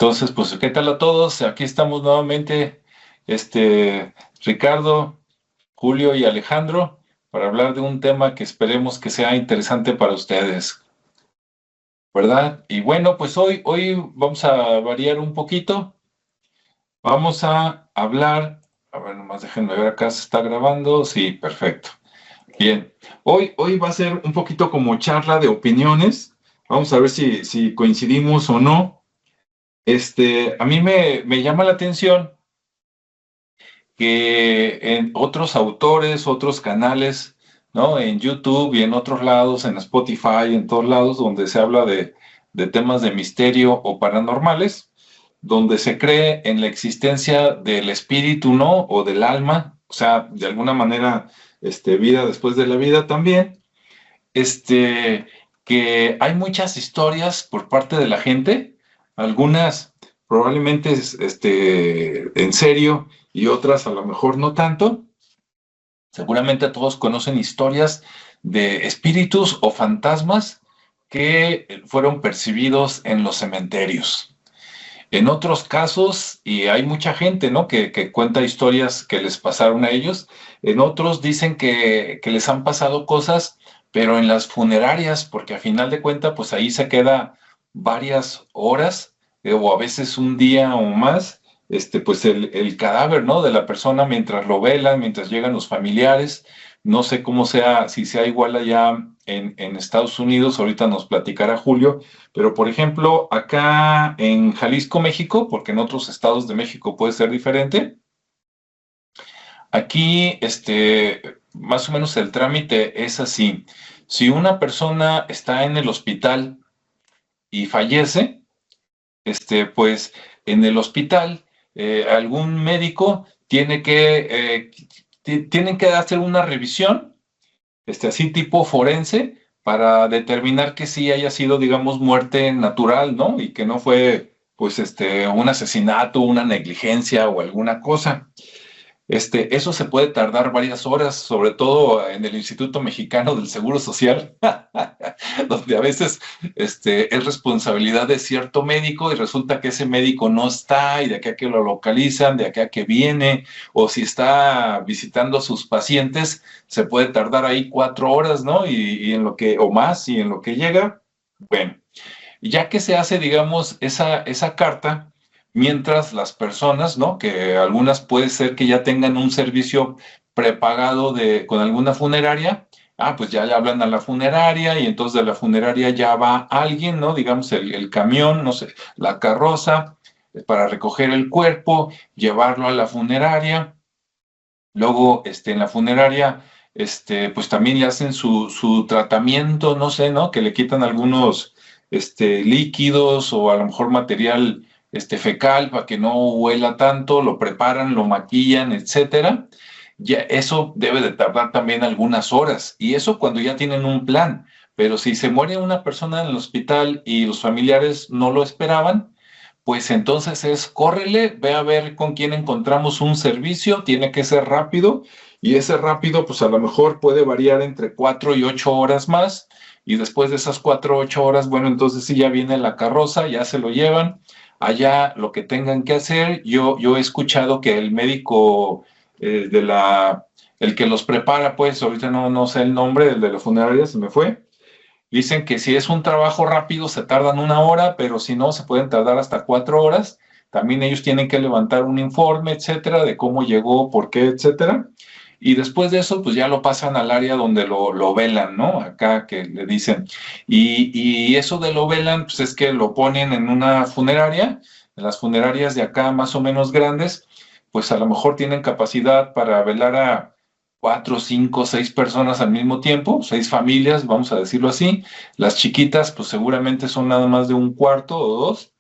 Entonces, pues, ¿qué tal a todos? Aquí estamos nuevamente, Ricardo, Julio y Alejandro, para hablar de un tema que esperemos que sea interesante para ustedes, ¿verdad? Y bueno, pues hoy vamos a variar un poquito. Vamos a hablar, a ver, nomás déjenme ver acá, ¿se está grabando? Sí, perfecto. Bien, hoy va a ser un poquito como charla de opiniones. Vamos a ver si coincidimos o no. A mí me llama la atención que en otros autores, otros canales, ¿no? En YouTube y en otros lados, en Spotify, en todos lados donde se habla de temas de misterio o paranormales, donde se cree en la existencia del espíritu, ¿no? O del alma, o sea, de alguna manera, vida después de la vida también, este, que hay muchas historias por parte de la gente, algunas probablemente en serio y otras a lo mejor no tanto. Seguramente todos conocen historias de espíritus o fantasmas que fueron percibidos en los cementerios. En otros casos, y hay mucha gente, ¿no? Que cuenta historias que les pasaron a ellos. En otros dicen que les han pasado cosas, pero en las funerarias, porque a final de cuentas, pues ahí se queda varias horas, o a veces un día o más, pues el cadáver, ¿no? De la persona mientras lo velan, mientras llegan los familiares. No sé cómo sea, si sea igual allá en Estados Unidos, ahorita nos platicará Julio, pero, por ejemplo, acá en Jalisco, México, porque en otros estados de México puede ser diferente, aquí, más o menos el trámite es así. Si una persona está en el hospital y fallece, pues en el hospital algún médico tienen que hacer una revisión, así tipo forense, para determinar que sí haya sido, digamos, muerte natural, ¿no? Y que no fue, pues, un asesinato, una negligencia o alguna cosa. Eso se puede tardar varias horas, sobre todo en el Instituto Mexicano del Seguro Social, donde a veces es responsabilidad de cierto médico y resulta que ese médico no está y de acá que lo localizan, de acá que viene, o si está visitando a sus pacientes, se puede tardar ahí 4 horas, ¿no? Y en lo que, o más, y en lo que llega, bueno, ya que se hace, digamos, esa carta, mientras las personas, ¿no? Que algunas puede ser que ya tengan un servicio prepagado con alguna funeraria, pues ya le hablan a la funeraria y entonces de la funeraria ya va alguien, ¿no? Digamos el camión, no sé, la carroza, para recoger el cuerpo, llevarlo a la funeraria. Luego, en la funeraria, pues también le hacen su tratamiento, no sé, ¿no? Que le quitan algunos, líquidos o a lo mejor material, fecal para que no huela tanto, lo preparan, lo maquillan, etcétera. Ya eso debe de tardar también algunas horas. Y eso cuando ya tienen un plan. Pero si se muere una persona en el hospital y los familiares no lo esperaban, pues entonces córrele, ve a ver con quién encontramos un servicio, tiene que ser rápido, y ese rápido, pues a lo mejor puede variar entre 4 y 8 horas más, y después de esas 4 u 8 horas, bueno, entonces sí ya viene la carroza, ya se lo llevan, allá lo que tengan que hacer. Yo he escuchado que el médico el que los prepara, pues ahorita no sé el nombre, el de la funeraria, se me fue. Dicen que si es un trabajo rápido se tardan 1 hora, pero si no se pueden tardar hasta 4 horas. También ellos tienen que levantar un informe, etcétera, de cómo llegó, por qué, etcétera. Y después de eso, pues ya lo pasan al área donde lo velan, ¿no? Acá que le dicen. Y eso de lo velan, pues es que lo ponen en una funeraria. En las funerarias de acá, más o menos grandes, pues a lo mejor tienen capacidad para velar a 4, 5, 6 personas al mismo tiempo, 6 familias, vamos a decirlo así. Las chiquitas, pues seguramente son nada más de un cuarto o dos.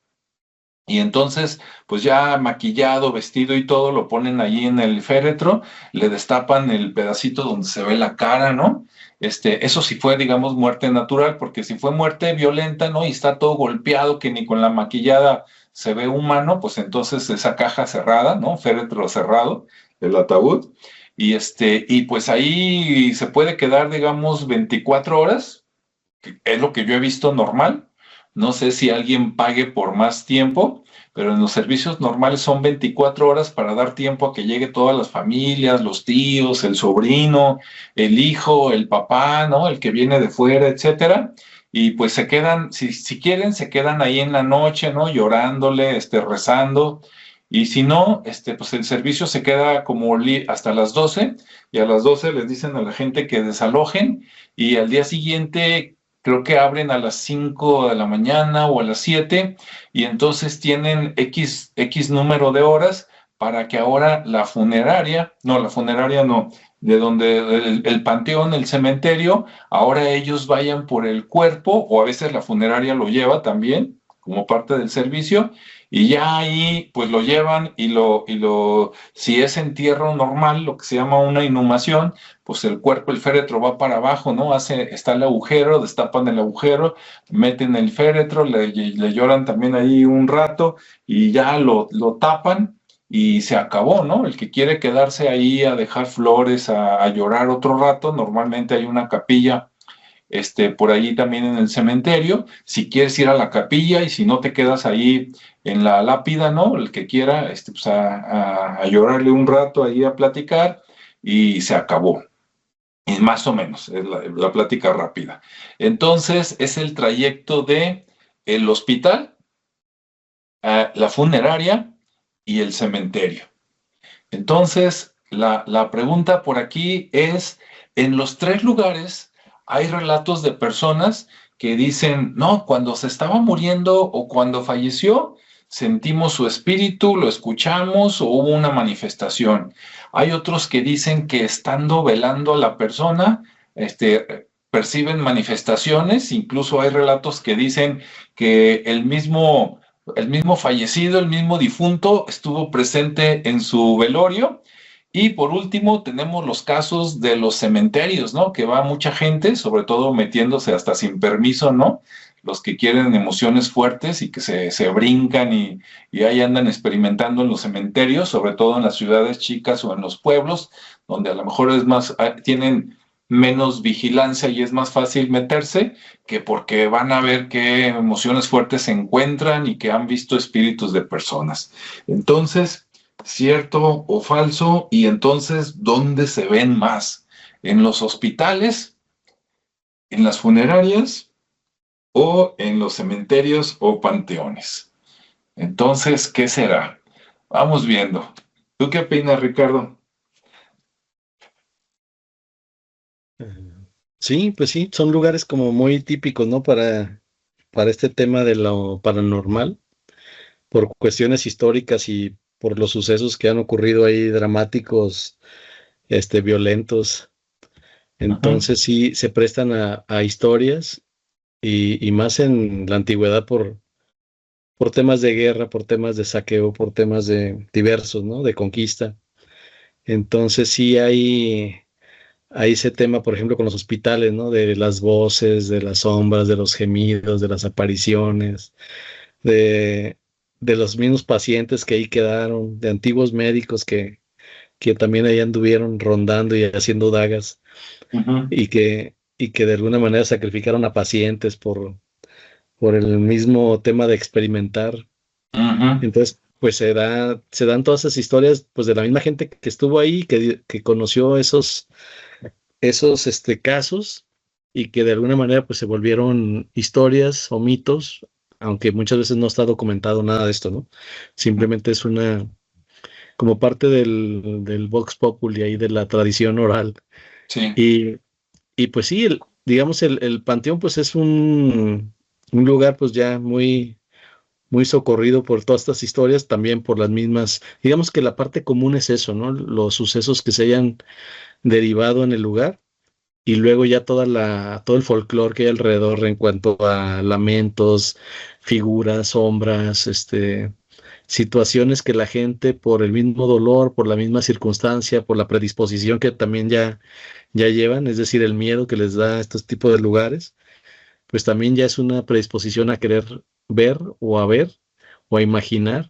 Y entonces, pues ya maquillado, vestido y todo, lo ponen allí en el féretro, le destapan el pedacito donde se ve la cara, ¿no? Eso sí fue, digamos, muerte natural, porque si fue muerte violenta, ¿no? Y está todo golpeado, que ni con la maquillada se ve humano, pues entonces esa caja cerrada, ¿no? Féretro cerrado, el ataúd. Y pues ahí se puede quedar, digamos, 24 horas, que es lo que yo he visto normal, No sé si alguien pague por más tiempo, pero en los servicios normales son 24 horas para dar tiempo a que llegue todas las familias, los tíos, el sobrino, el hijo, el papá, ¿no? El que viene de fuera, etcétera. Y pues se quedan, si quieren, se quedan ahí en la noche, ¿no? Llorándole, rezando. Y si no, pues el servicio se queda como hasta las 12 y a las 12 les dicen a la gente que desalojen y al día siguiente creo que abren a las 5 de la mañana o a las 7 y entonces tienen X número de horas para que ahora la funeraria no, de donde el panteón, el cementerio, ahora ellos vayan por el cuerpo o a veces la funeraria lo lleva también como parte del servicio y ya ahí pues lo llevan si es entierro normal, lo que se llama una inhumación, pues el cuerpo, el féretro va para abajo, ¿no? Está el agujero, destapan el agujero, meten el féretro, le lloran también ahí un rato y ya lo tapan y se acabó, ¿no? El que quiere quedarse ahí a dejar flores, a llorar otro rato, normalmente hay una capilla por ahí también en el cementerio, si quieres ir a la capilla y si no te quedas ahí en la lápida, ¿no? El que quiera, pues a llorarle un rato ahí a platicar y se acabó. Y más o menos, es la plática rápida. Entonces, es el trayecto de el hospital, la funeraria y el cementerio. Entonces, la pregunta por aquí es, en los tres lugares hay relatos de personas que dicen, no, cuando se estaba muriendo o cuando falleció, sentimos su espíritu, lo escuchamos o hubo una manifestación. Hay otros que dicen que estando velando a la persona, perciben manifestaciones, incluso hay relatos que dicen que el mismo fallecido, el mismo difunto, estuvo presente en su velorio. Y por último, tenemos los casos de los cementerios, ¿no? Que va mucha gente, sobre todo metiéndose hasta sin permiso, ¿no? Los que quieren emociones fuertes y que se brincan y ahí andan experimentando en los cementerios, sobre todo en las ciudades chicas o en los pueblos, donde a lo mejor tienen menos vigilancia y es más fácil meterse que porque van a ver qué emociones fuertes se encuentran y que han visto espíritus de personas. Entonces, cierto o falso, y entonces, ¿dónde se ven más? ¿En los hospitales, en las funerarias o en los cementerios o panteones? Entonces, ¿qué será? Vamos viendo. ¿Tú qué opinas, Ricardo? Sí, pues sí, son lugares como muy típicos, ¿no? Para este tema de lo paranormal, por cuestiones históricas y por los sucesos que han ocurrido ahí dramáticos, violentos. Ujú, Entonces sí se prestan a historias y más en la antigüedad por temas de guerra, por temas de saqueo, por temas de diversos, ¿no? De conquista. Entonces sí hay ese tema, por ejemplo, con los hospitales, ¿no? De las voces, de las sombras, de los gemidos, de las apariciones, de, de los mismos pacientes que ahí quedaron, de antiguos médicos que también ahí anduvieron rondando y haciendo dagas ujú, y que de alguna manera sacrificaron a pacientes por el mismo tema de experimentar. ujú. Entonces, pues se dan todas esas historias, pues de la misma gente que estuvo ahí, que conoció esos casos y que de alguna manera pues se volvieron historias o mitos, aunque muchas veces no está documentado nada de esto, ¿no? Simplemente es como parte del Vox Populi ahí de la tradición oral. Sí. Y, y pues sí, digamos el Panteón pues es un lugar pues ya muy socorrido por todas estas historias, también por las mismas, digamos que la parte común es eso, ¿no? Los sucesos que se hayan derivado en el lugar y luego ya todo el folclore que hay alrededor en cuanto a lamentos, figuras, sombras, situaciones que la gente por el mismo dolor, por la misma circunstancia, por la predisposición que también ya llevan, es decir, el miedo que les da a estos tipos de lugares, pues también ya es una predisposición a querer ver o a imaginar,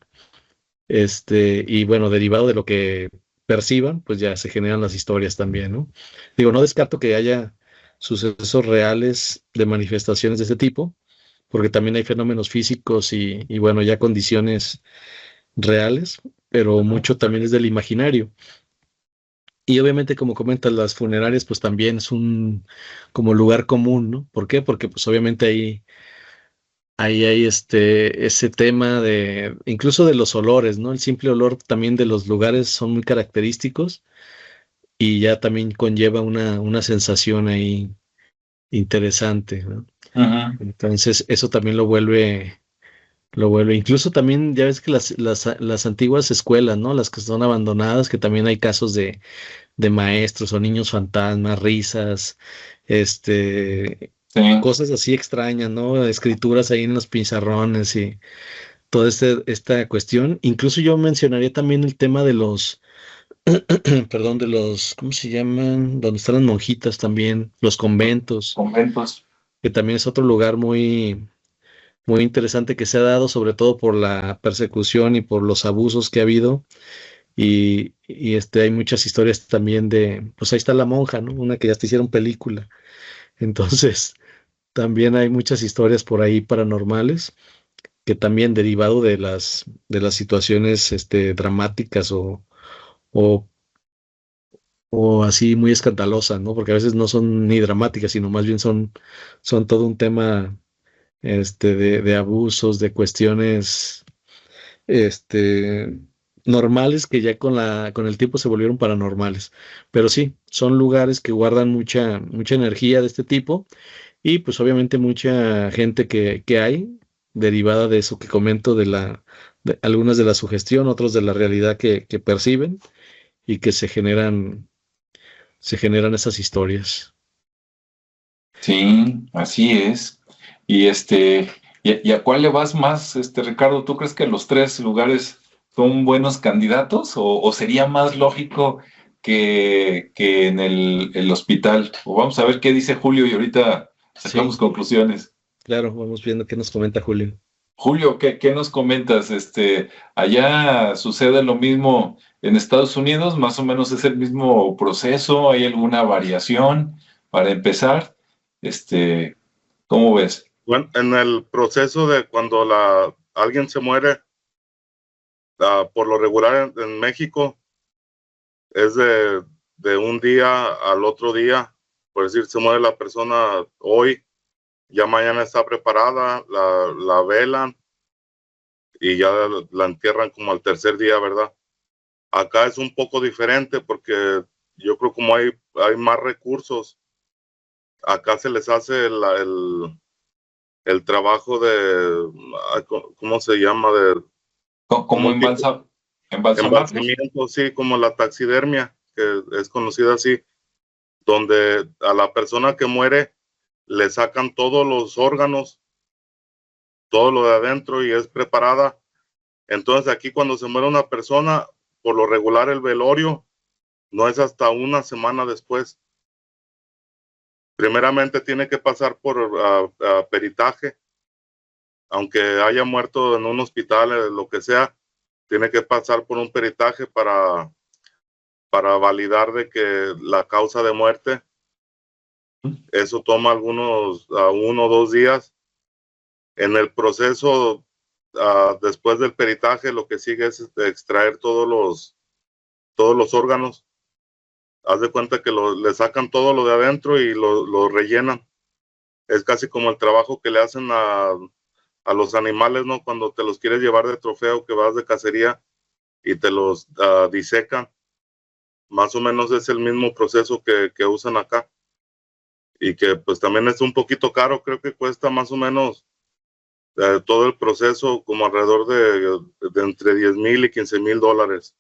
y bueno, derivado de lo que perciban, pues ya se generan las historias también, ¿no? Digo, no descarto que haya sucesos reales de manifestaciones de este tipo, porque también hay fenómenos físicos y bueno, ya condiciones reales, pero mucho también es del imaginario. Y obviamente, como comentas, las funerarias, pues también es un como lugar común, ¿no? ¿Por qué? Porque pues obviamente ahí hay ese tema de, incluso de los olores, ¿no? El simple olor también de los lugares son muy característicos y ya también conlleva una sensación ahí interesante, ¿no? Ujú. Entonces, eso también incluso también, ya ves que las antiguas escuelas, ¿no? Las que son abandonadas, que también hay casos de maestros o niños fantasmas, risas, este, Sí, cosas así extrañas, ¿no? Escrituras ahí en los pizarrones y toda esta cuestión. Incluso yo mencionaría también el tema de los, perdón, de los, ¿cómo se llaman? Donde están las monjitas también, los conventos, conventos. que también es otro lugar muy interesante que se ha dado, sobre todo por la persecución y por los abusos que ha habido. Y hay muchas historias también de, pues ahí está la monja, ¿no? Una que ya te hicieron película. Entonces, también hay muchas historias por ahí paranormales que también derivado de las situaciones dramáticas o, o así muy escandalosas, ¿no? Porque a veces no son ni dramáticas, sino más bien son todo un tema de abusos, de cuestiones este, normales que ya con el tiempo se volvieron paranormales. Pero sí, son lugares que guardan mucha energía de este tipo y pues obviamente mucha gente que hay derivada de eso que comento de algunas de la sugestión, otros de la realidad que perciben y que se generan esas historias. Sí, así es. Y ¿y a cuál le vas más, Ricardo? ¿Tú crees que los tres lugares son buenos candidatos o sería más lógico que en el hospital? O vamos a ver qué dice Julio y ahorita sacamos Sí, conclusiones. claro, vamos viendo qué nos comenta Julio. Julio, ¿qué nos comentas? ¿Allá sucede lo mismo en Estados Unidos? ¿Más o menos es el mismo proceso? ¿Hay alguna variación para empezar? Este, ¿Cómo ves? Bueno, en el proceso de cuando alguien se muere, por lo regular en México, es de un día al otro día. Por decir, se muere la persona hoy, ya mañana está preparada, la velan y ya la entierran como al tercer día, ¿verdad? Acá es un poco diferente porque yo creo como hay más recursos, acá se les hace el trabajo de, ¿cómo se llama? ¿Cómo Como un tipo embalsamarlos? embalsamiento, sí, como la taxidermia, que es conocida así, donde a la persona que muere le sacan todos los órganos, todo lo de adentro y es preparada. Entonces aquí cuando se muere una persona, por lo regular el velorio no es hasta una semana después. Primeramente tiene que pasar por peritaje, aunque haya muerto en un hospital, lo que sea, tiene que pasar por un peritaje para validar de que la causa de muerte. Eso toma algunos 1 o 2 días. En el proceso, después del peritaje, lo que sigue es extraer todos los órganos. Haz de cuenta que le sacan todo lo de adentro y lo rellenan. Es casi como el trabajo que le hacen a los animales, ¿no? Cuando te los quieres llevar de trofeo, que vas de cacería y te los disecan. Más o menos es el mismo proceso que usan acá. Y que pues también es un poquito caro, creo que cuesta más o menos todo el proceso como alrededor de entre 10,000 y 15,000 dólares.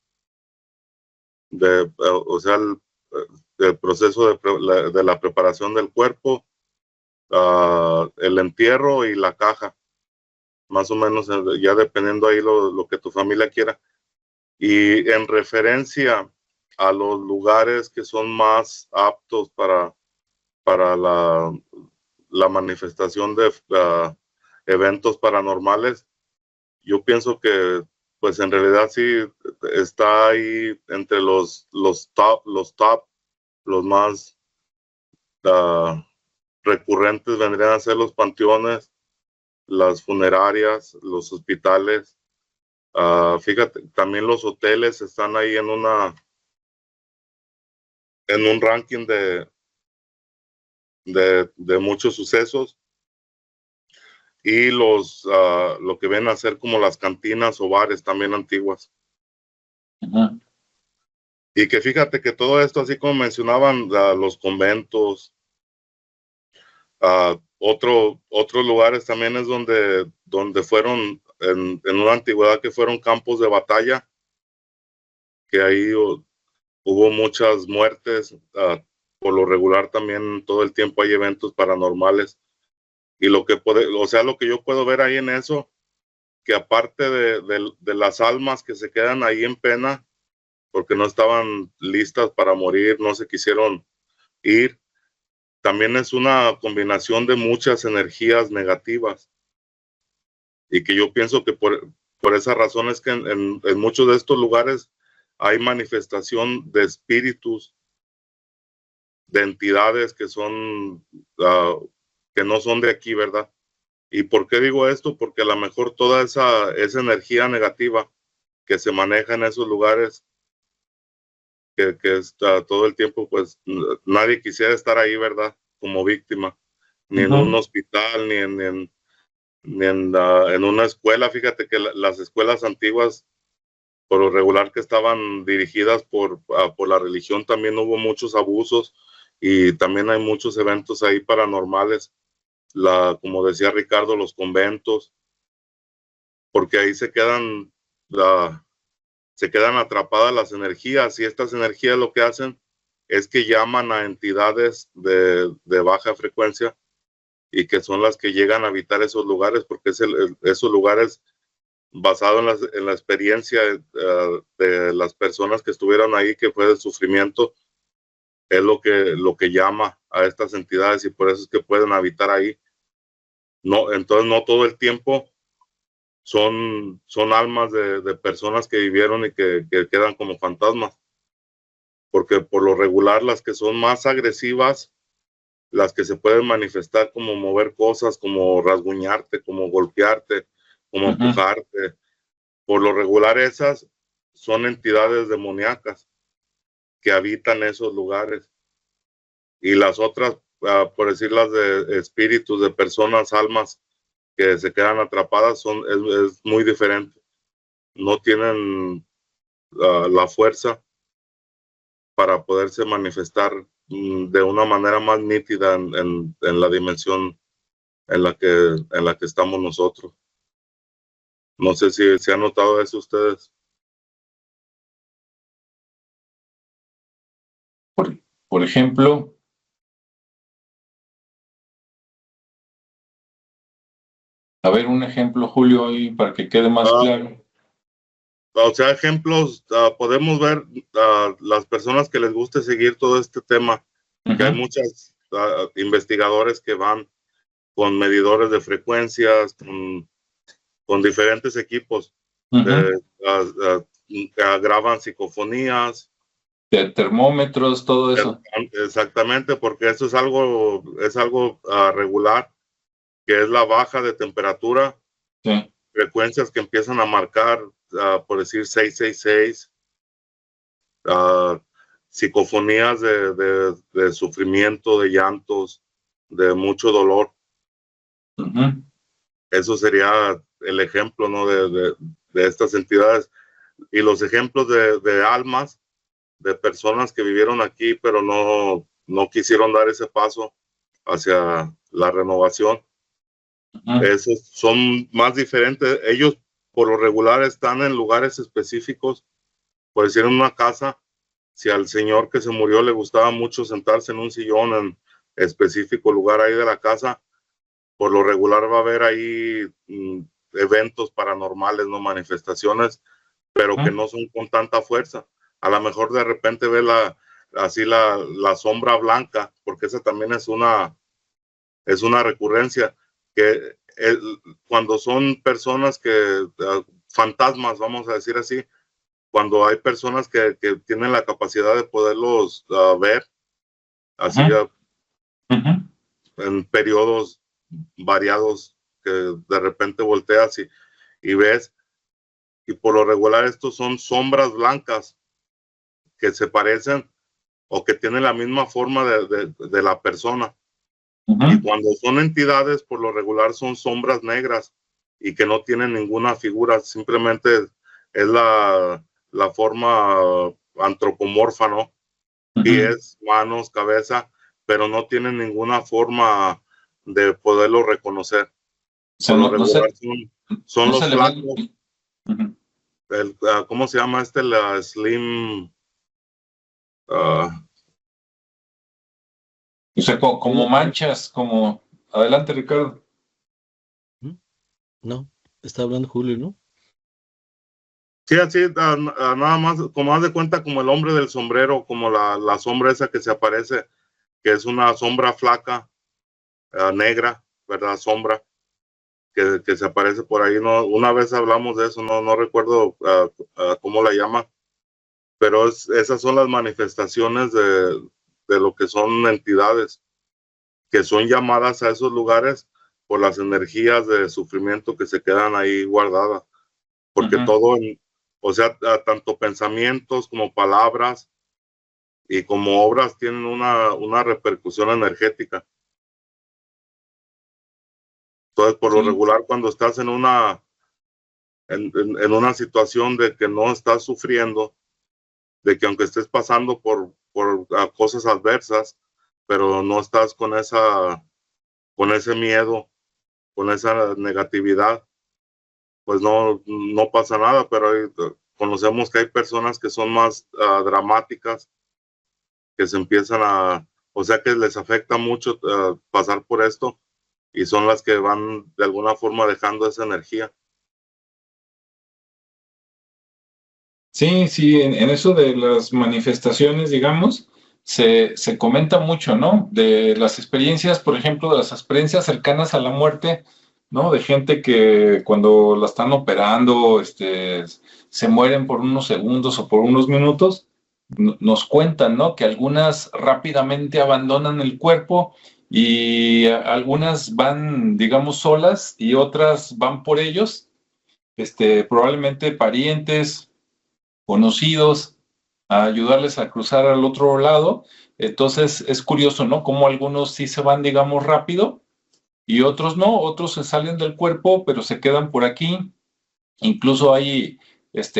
O sea, el proceso de la preparación del cuerpo, el entierro y la caja, más o menos, ya dependiendo ahí lo que tu familia quiera. Y en referencia a los lugares que son más aptos para la manifestación de eventos paranormales, yo pienso que pues en realidad sí está ahí entre los más recurrentes vendrían a ser los panteones, las funerarias, los hospitales. Fíjate, también los hoteles están ahí en un ranking de muchos sucesos. Y lo que ven a ser como las cantinas o bares también antiguas. Ujú. Y que fíjate que todo esto, así como mencionaban, los conventos, otros lugares también es donde fueron, en una antigüedad, que fueron campos de batalla, que ahí hubo muchas muertes. Por lo regular también todo el tiempo hay eventos paranormales. Y lo que yo puedo ver ahí en eso, que aparte de las almas que se quedan ahí en pena, porque no estaban listas para morir, no se quisieron ir, también es una combinación de muchas energías negativas. Y que yo pienso que por esa razón es que en muchos de estos lugares hay manifestación de espíritus, de entidades que que no son de aquí, ¿verdad? ¿Y por qué digo esto? Porque a lo mejor toda esa energía negativa que se maneja en esos lugares, que está todo el tiempo, pues nadie quisiera estar ahí, ¿verdad? Como víctima, ni en un hospital, ni en una escuela. Fíjate que las escuelas antiguas, por lo regular, que estaban dirigidas por la religión, también hubo muchos abusos, y también hay muchos eventos ahí paranormales. Como decía Ricardo, los conventos, porque ahí se quedan atrapadas las energías, y estas energías lo que hacen es que llaman a entidades de baja frecuencia, y que son las que llegan a habitar esos lugares, porque esos lugares, basado en la experiencia de las personas que estuvieron ahí, que fue de sufrimiento, es lo que llama a estas entidades, y por eso es que pueden habitar ahí. No, entonces no todo el tiempo son almas de personas que vivieron y que quedan como fantasmas, porque por lo regular las que son más agresivas, las que se pueden manifestar como mover cosas, como rasguñarte, como golpearte, como empujarte, por lo regular esas son entidades demoníacas que habitan esos lugares. Y las otras, por decir, las de espíritus, de personas, almas que se quedan atrapadas, es muy diferente. No tienen la fuerza para poderse manifestar de una manera más nítida en la dimensión en la que estamos nosotros. No sé si han notado eso ustedes. Por ejemplo, a ver, un ejemplo, Julio, ahí para que quede más claro. O sea, ejemplos, podemos ver las personas que les guste seguir todo este tema, que hay muchos investigadores que van con medidores de frecuencias, con diferentes equipos, graban psicofonías, de termómetros, todo eso. Exactamente, porque eso es algo regular, que es la baja de temperatura, Sí. frecuencias que empiezan a marcar, por decir 666, psicofonías de sufrimiento, de llantos, de mucho dolor. Eso sería el ejemplo, ¿no? de estas entidades. Y los ejemplos de almas, de personas que vivieron aquí, pero no quisieron dar ese paso hacia la renovación. Esos son más diferentes. Ellos, por lo regular, están en lugares específicos. Por decir, en una casa, si al señor que se murió le gustaba mucho sentarse en un sillón en específico lugar ahí de la casa, por lo regular va a haber ahí eventos paranormales, no manifestaciones, pero que no son con tanta fuerza. A lo mejor de repente ve la sombra blanca, porque esa también es una recurrencia, que cuando son personas fantasmas, vamos a decir así, cuando hay personas que tienen la capacidad de poderlos ver, así en periodos variados, que de repente volteas y ves, y por lo regular estos son sombras blancas que se parecen o que tienen la misma forma de la persona. Y cuando son entidades, por lo regular son sombras negras y que no tienen ninguna figura, simplemente es la forma antropomorfa, ¿no? Pies, manos, cabeza, pero no tienen ninguna forma de poderlo reconocer. Por lo regular son los flacos. ¿Cómo se llama la slim? O sea, como manchas, como... Adelante, Ricardo. No, está hablando Julio, ¿no? Sí, así, nada más, como haz de cuenta, como el hombre del sombrero, como la sombra esa que se aparece, que es una sombra flaca, negra, ¿verdad? Sombra, que se aparece por ahí, ¿no? Una vez hablamos de eso, no recuerdo cómo la llama, pero esas son las manifestaciones de lo que son entidades, que son llamadas a esos lugares por las energías de sufrimiento que se quedan ahí guardadas, porque todo, o sea, tanto pensamientos como palabras y como obras tienen una repercusión energética. Entonces, por lo regular, cuando estás en una situación de que no estás sufriendo, de que aunque estés pasando por cosas adversas, pero no estás con ese miedo, con esa negatividad, pues no pasa nada. Pero conocemos que hay personas que son más dramáticas, que se empiezan o sea, que les afecta mucho pasar por esto, y son las que van de alguna forma dejando esa energía. Sí, en eso de las manifestaciones, digamos, se comenta mucho, ¿no? De las experiencias, por ejemplo, de las experiencias cercanas a la muerte, ¿no? De gente que cuando la están operando, se mueren por unos segundos o por unos minutos, nos cuentan, ¿no? Que algunas rápidamente abandonan el cuerpo y algunas van, digamos, solas y otras van por ellos, probablemente parientes, conocidos, a ayudarles a cruzar al otro lado. Entonces es curioso, ¿no? Cómo algunos sí se van, digamos, rápido y otros no, otros se salen del cuerpo, pero se quedan por aquí. Incluso hay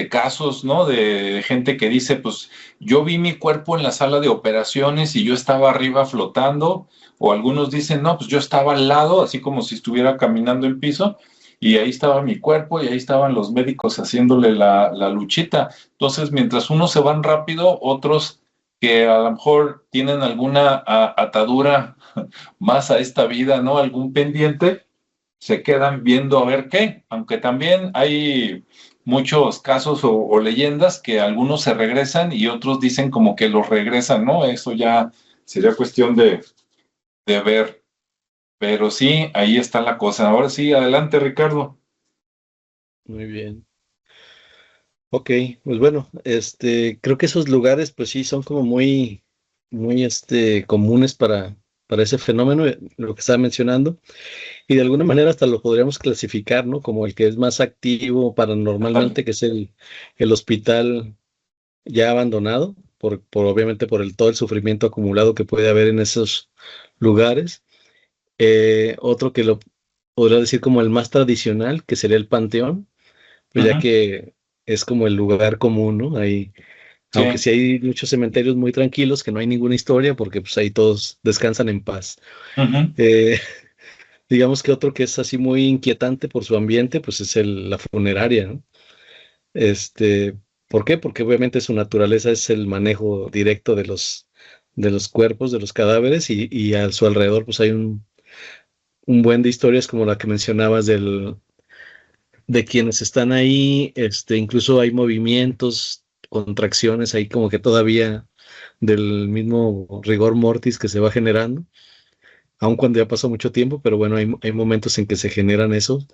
casos, ¿no? De gente que dice, pues yo vi mi cuerpo en la sala de operaciones y yo estaba arriba flotando, o algunos dicen, no, pues yo estaba al lado, así como si estuviera caminando el piso, y ahí estaba mi cuerpo y ahí estaban los médicos haciéndole la luchita. Entonces, mientras unos se van rápido, otros que a lo mejor tienen alguna atadura más a esta vida, ¿no? Algún pendiente, se quedan viendo a ver qué, aunque también hay muchos casos o leyendas que algunos se regresan y otros dicen como que los regresan, ¿no? Eso ya sería cuestión de ver. Pero sí, ahí está la cosa. Ahora sí, adelante, Ricardo. Muy bien. Ok, pues bueno, creo que esos lugares, pues sí, son como muy, muy, comunes para ese fenómeno, lo que estaba mencionando, y de alguna manera hasta lo podríamos clasificar, ¿no? Como el que es más activo paranormalmente, que es el hospital ya abandonado, obviamente por todo el sufrimiento acumulado que puede haber en esos lugares. Otro que lo podría decir como el más tradicional, que sería el panteón, pues ya que es como el lugar común, ¿no? Ahí, Sí. aunque sí hay muchos cementerios muy tranquilos, que no hay ninguna historia, porque pues ahí todos descansan en paz. Digamos que otro que es así muy inquietante por su ambiente, pues es la funeraria, ¿no? ¿Por qué? Porque obviamente su naturaleza es el manejo directo de los cuerpos, de los cadáveres, y a su alrededor pues hay un buen de historias como la que mencionabas de quienes están ahí, incluso hay movimientos, contracciones ahí como que todavía del mismo rigor mortis que se va generando, aun cuando ya pasó mucho tiempo, pero bueno, hay momentos en que se generan eso.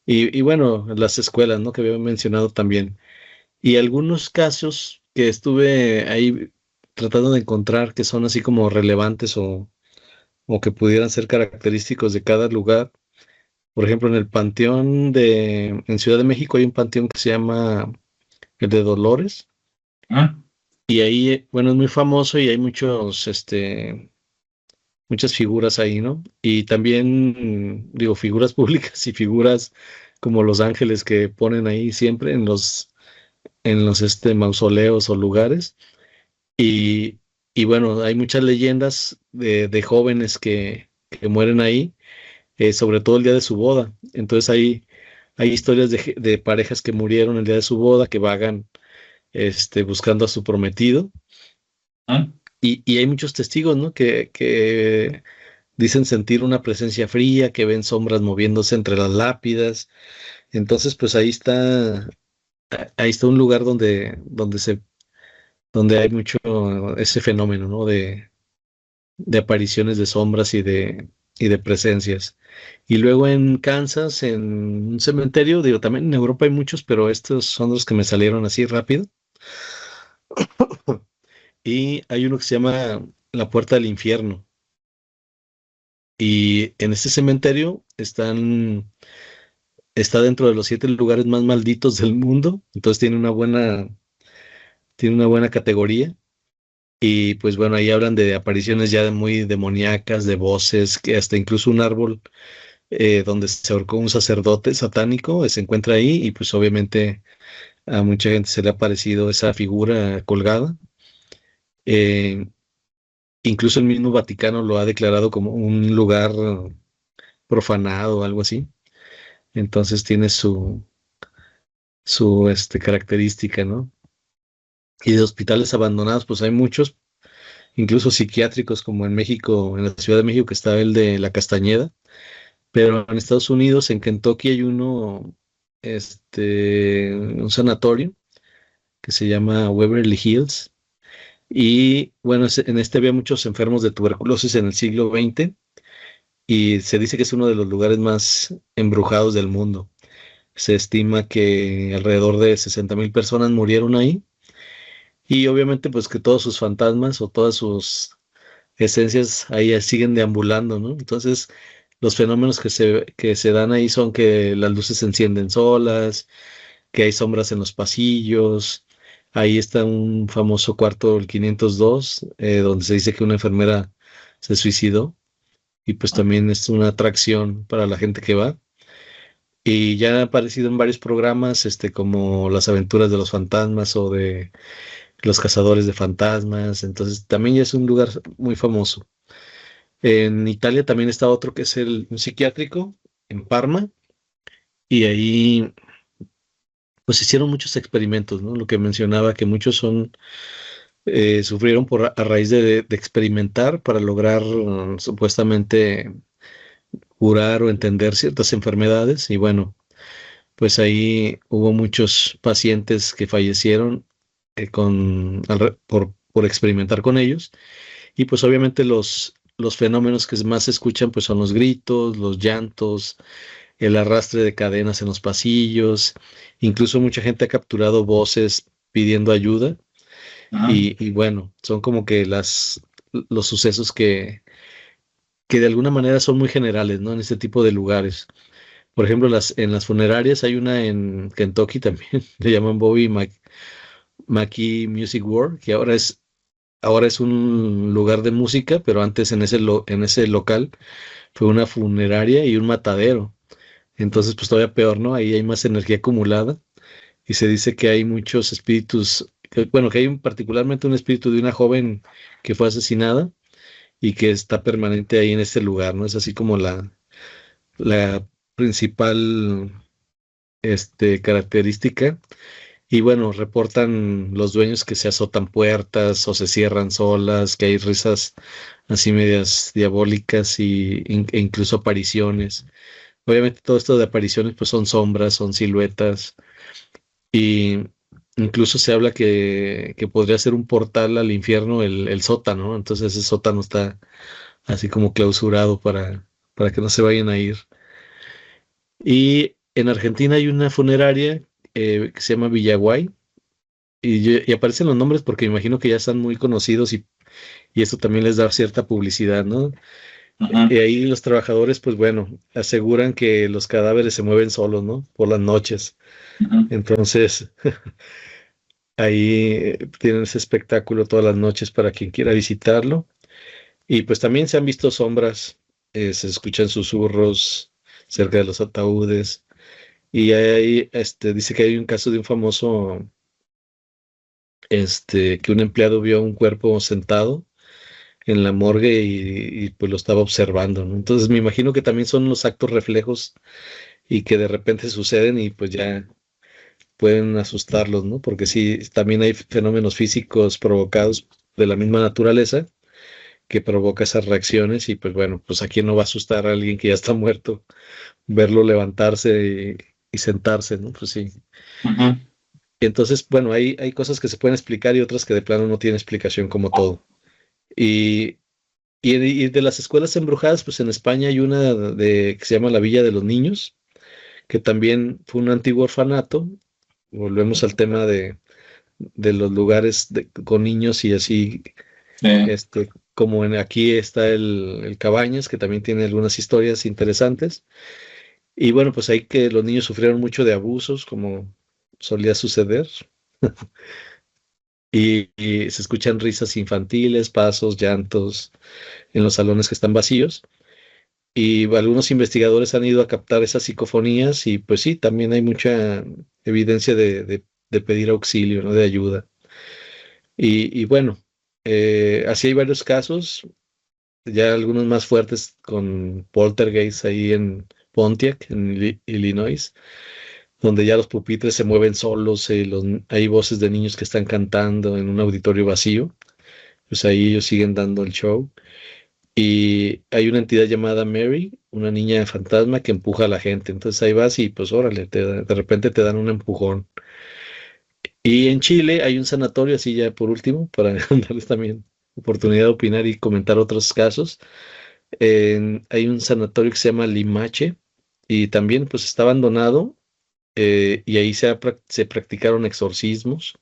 Y bueno, las escuelas, ¿no? Que había mencionado también. Y algunos casos que estuve ahí tratando de encontrar que son así como relevantes o que pudieran ser característicos de cada lugar. Por ejemplo, en el panteón en Ciudad de México hay un panteón que se llama el de Dolores, ¿Mm? y ahí, bueno, es muy famoso y hay muchas figuras ahí, ¿no? Y también, digo, figuras públicas y figuras como los ángeles que ponen ahí siempre en los mausoleos o lugares. Y, y bueno, hay muchas leyendas de jóvenes que mueren ahí, sobre todo el día de su boda. Entonces hay historias de parejas que murieron el día de su boda, que vagan buscando a su prometido. ¿Mm? Y hay muchos testigos, ¿no? Que dicen sentir una presencia fría, que ven sombras moviéndose entre las lápidas. Entonces, pues ahí está un lugar donde hay mucho ese fenómeno, ¿no? De apariciones de sombras y de presencias. Y luego en Kansas, en un cementerio, digo, también en Europa hay muchos, pero estos son los que me salieron así rápido. Y hay uno que se llama La Puerta del Infierno. Y en este cementerio está dentro de los 7 lugares más malditos del mundo. Entonces tiene una buena categoría. Y pues bueno, ahí hablan de apariciones ya muy demoníacas, de voces, que hasta incluso un árbol donde se ahorcó un sacerdote satánico se encuentra ahí, y pues obviamente a mucha gente se le ha parecido esa figura colgada. Eh, Incluso el mismo Vaticano lo ha declarado como un lugar profanado o algo así. Entonces tiene su característica, ¿no? Y de hospitales abandonados, pues hay muchos, incluso psiquiátricos, como en México, en la Ciudad de México, que está el de La Castañeda, pero en Estados Unidos, en Kentucky, hay un sanatorio que se llama Waverly Hills. Y bueno, en este había muchos enfermos de tuberculosis en el siglo XX, y se dice que es uno de los lugares más embrujados del mundo. Se estima que alrededor de 60,000 personas murieron ahí, y obviamente pues que todos sus fantasmas o todas sus esencias ahí siguen deambulando, ¿no? Entonces, los fenómenos que se dan ahí son que las luces se encienden solas, que hay sombras en los pasillos. Ahí está un famoso cuarto, el 502, donde se dice que una enfermera se suicidó, y pues también es una atracción para la gente que va. Y ya ha aparecido en varios programas, como Las Aventuras de los Fantasmas o de Los Cazadores de Fantasmas. Entonces también ya es un lugar muy famoso. En Italia también está otro que es un psiquiátrico en Parma, y ahí pues hicieron muchos experimentos, ¿no? Lo que mencionaba, que muchos sufrieron a raíz de experimentar para lograr supuestamente curar o entender ciertas enfermedades. Y bueno, pues ahí hubo muchos pacientes que fallecieron por experimentar con ellos. Y pues obviamente los fenómenos que más se escuchan pues son los gritos, los llantos, el arrastre de cadenas en los pasillos. Incluso mucha gente ha capturado voces pidiendo ayuda. ¿Mm? Y bueno, son como que los sucesos que de alguna manera son muy generales, ¿no? En este tipo de lugares. Por ejemplo, en las funerarias hay una en Kentucky también, le llaman Bobby Mackey Music World, que ahora es un lugar de música, pero antes en ese local fue una funeraria y un matadero. Entonces, pues todavía peor, ¿no? Ahí hay más energía acumulada, y se dice que hay muchos espíritus, bueno, que hay particularmente un espíritu de una joven que fue asesinada y que está permanente ahí en este lugar, ¿no? Es así como la principal característica. Y bueno, reportan los dueños que se azotan puertas o se cierran solas, que hay risas así medias diabólicas e incluso apariciones. Obviamente todo esto de apariciones pues son sombras, son siluetas, y incluso se habla que podría ser un portal al infierno el sótano, ¿no? Entonces ese sótano está así como clausurado para que no se vayan a ir. Y en Argentina hay una funeraria que se llama Villaguay, y aparecen los nombres porque me imagino que ya están muy conocidos, y esto también les da cierta publicidad, ¿no? Y ahí los trabajadores, pues bueno, aseguran que los cadáveres se mueven solos, ¿no? Por las noches. Entonces, ahí tienen ese espectáculo todas las noches para quien quiera visitarlo. Y pues también se han visto sombras, se escuchan susurros cerca de los ataúdes. Y ahí dice que hay un caso de un famoso, que un empleado vio un cuerpo sentado en la morgue y pues lo estaba observando, ¿no? Entonces me imagino que también son los actos reflejos y que de repente suceden y pues ya pueden asustarlos, ¿no? Porque sí, también hay fenómenos físicos provocados de la misma naturaleza que provoca esas reacciones y pues bueno, pues a quién no va a asustar a alguien que ya está muerto, verlo levantarse y sentarse, ¿no? Pues sí. Y entonces, bueno, hay cosas que se pueden explicar y otras que de plano no tienen explicación como todo. Y de las escuelas embrujadas, pues en España hay una que se llama la Villa de los Niños, que también fue un antiguo orfanato. Volvemos al tema de los lugares con niños y así, como aquí está el Cabañas, que también tiene algunas historias interesantes. Y bueno, pues ahí que los niños sufrieron mucho de abusos, como solía suceder. Y se escuchan risas infantiles, pasos, llantos en los salones que están vacíos. Y algunos investigadores han ido a captar esas psicofonías y pues sí, también hay mucha evidencia de pedir auxilio, ¿no? De ayuda. Y bueno, así hay varios casos, ya algunos más fuertes con poltergeist ahí en Pontiac, en Illinois, donde ya los pupitres se mueven solos, hay voces de niños que están cantando en un auditorio vacío, pues ahí ellos siguen dando el show. Y hay una entidad llamada Mary, una niña fantasma que empuja a la gente. Entonces ahí vas y pues órale, de repente te dan un empujón. Y en Chile hay un sanatorio, así ya por último, para darles también oportunidad de opinar y comentar otros casos. Hay un sanatorio que se llama Limache y también pues está abandonado, y ahí se practicaron exorcismos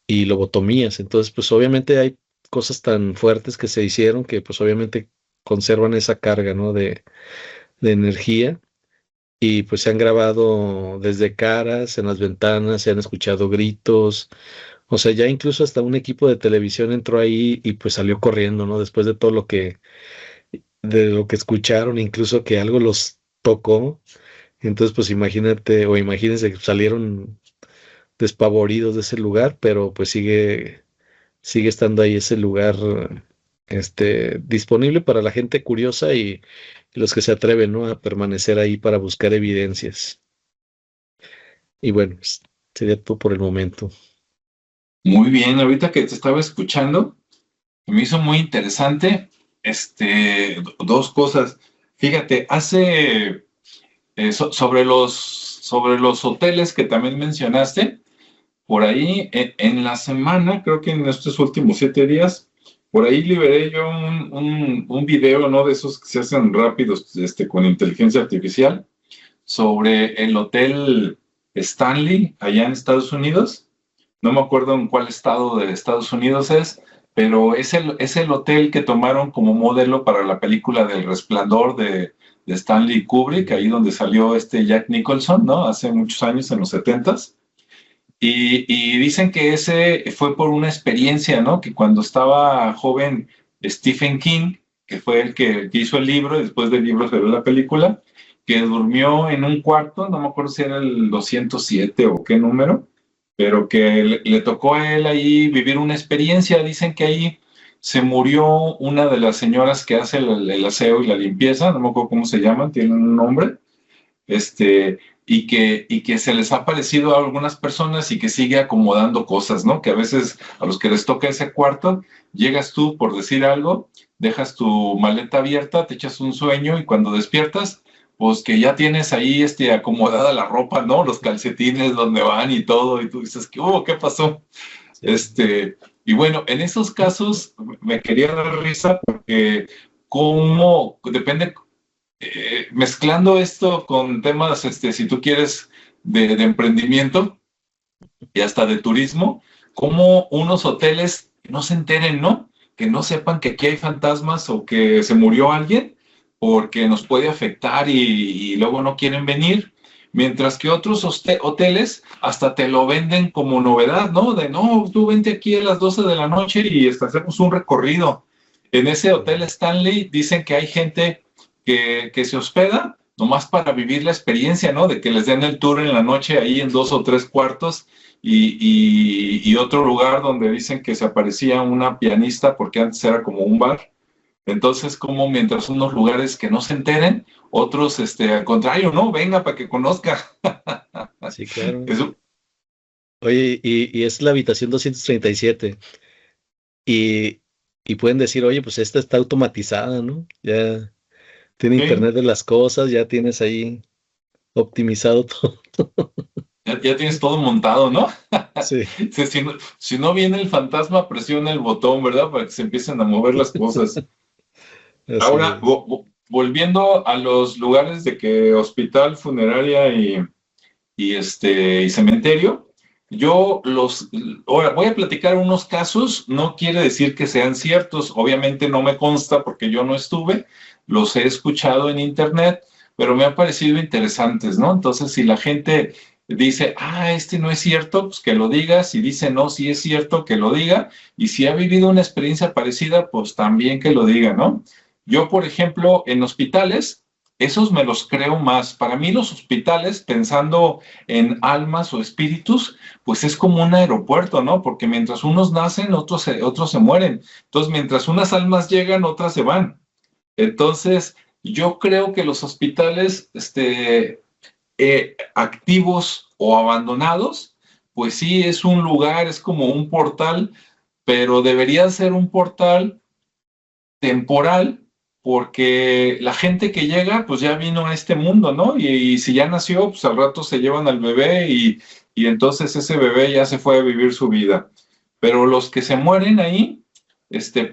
y lobotomías. Entonces pues obviamente hay cosas tan fuertes que se hicieron que pues obviamente conservan esa carga, ¿no? de energía. Y pues se han grabado desde caras en las ventanas, se han escuchado gritos, o sea, ya incluso hasta un equipo de televisión entró ahí y pues salió corriendo, ¿no? Después de todo de lo que escucharon, incluso que algo los tocó. Entonces, pues imagínate, o imagínense que salieron despavoridos de ese lugar, pero pues sigue estando ahí ese lugar, disponible para la gente curiosa y los que se atreven, ¿no? A permanecer ahí para buscar evidencias. Y bueno, pues, sería todo por el momento. Muy bien, ahorita que te estaba escuchando, me hizo muy interesante, dos cosas. Fíjate, sobre los hoteles que también mencionaste, por ahí en la semana, creo que en estos últimos 7 días, por ahí liberé yo un video, ¿no? De esos que se hacen rápidos, con inteligencia artificial, sobre el hotel Stanley, allá en Estados Unidos. No me acuerdo en cuál estado de Estados Unidos es, pero es el hotel que tomaron como modelo para la película del Resplandor de Stanley Kubrick, ahí donde salió Jack Nicholson, ¿no? Hace muchos años, en los 70s. Y dicen que ese fue por una experiencia, ¿no? Que cuando estaba joven Stephen King, que fue el que hizo el libro, y después del libro se ve la película, que durmió en un cuarto, no me acuerdo si era el 207 o qué número, pero que le tocó a él ahí vivir una experiencia. Dicen que ahí se murió una de las señoras que hace el aseo y la limpieza, no me acuerdo cómo se llaman, tienen un nombre, y que se les ha parecido a algunas personas y que sigue acomodando cosas, ¿no? Que a veces a los que les toca ese cuarto, llegas tú por decir algo, dejas tu maleta abierta, te echas un sueño y cuando despiertas, pues que ya tienes ahí acomodada la ropa, ¿no? Los calcetines donde van y todo, y tú dices, ¿qué pasó? Sí. Y bueno, en esos casos me quería dar risa porque cómo depende, mezclando esto con temas, si tú quieres, de emprendimiento y hasta de turismo, cómo unos hoteles no se enteren, ¿no? que no sepan que aquí hay fantasmas o que se murió alguien, porque nos puede afectar y luego no quieren venir. Mientras que otros hoteles hasta te lo venden como novedad, ¿no? De no, tú vente aquí a las 12 de la noche y hacemos un recorrido. En ese hotel Stanley dicen que hay gente que se hospeda nomás para vivir la experiencia, ¿no? De que les den el tour en la noche ahí en 2 o 3 cuartos y otro lugar donde dicen que se aparecía una pianista porque antes era como un bar. Entonces, como mientras unos lugares que no se enteren, otros, al contrario, no, venga para que conozca. Sí, claro. Eso, Oye, y es la habitación 237. Y, y pueden decir, oye, pues esta está automatizada, ¿no? Ya tiene sí, Internet de las cosas, ya tienes ahí optimizado todo. ya tienes todo montado, ¿no? Sí, Si no viene el fantasma, presiona el botón, ¿verdad? Para que se empiecen a mover las cosas. así Ahora, es. volviendo a los lugares de que hospital, funeraria y cementerio, ahora voy a platicar unos casos, no quiere decir que sean ciertos, obviamente no me consta porque yo no estuve, los he escuchado en internet, pero me han parecido interesantes, ¿no? Entonces, si la gente dice, este no es cierto, pues que lo diga, si dice no, si es cierto, que lo diga, y si ha vivido una experiencia parecida, pues también que lo diga, ¿no? Yo, por ejemplo, en hospitales, esos me los creo más. Para mí los hospitales, pensando en almas o espíritus, pues es como un aeropuerto, ¿no? Porque mientras unos nacen, otros se mueren. Entonces, mientras unas almas llegan, otras se van. Entonces, yo creo que los hospitales, activos o abandonados, pues sí es un lugar, es como un portal, pero debería ser un portal temporal, porque la gente que llega, pues ya vino a este mundo, ¿no? Y si ya nació, pues al rato se llevan al bebé y entonces ese bebé ya se fue a vivir su vida. Pero los que se mueren ahí,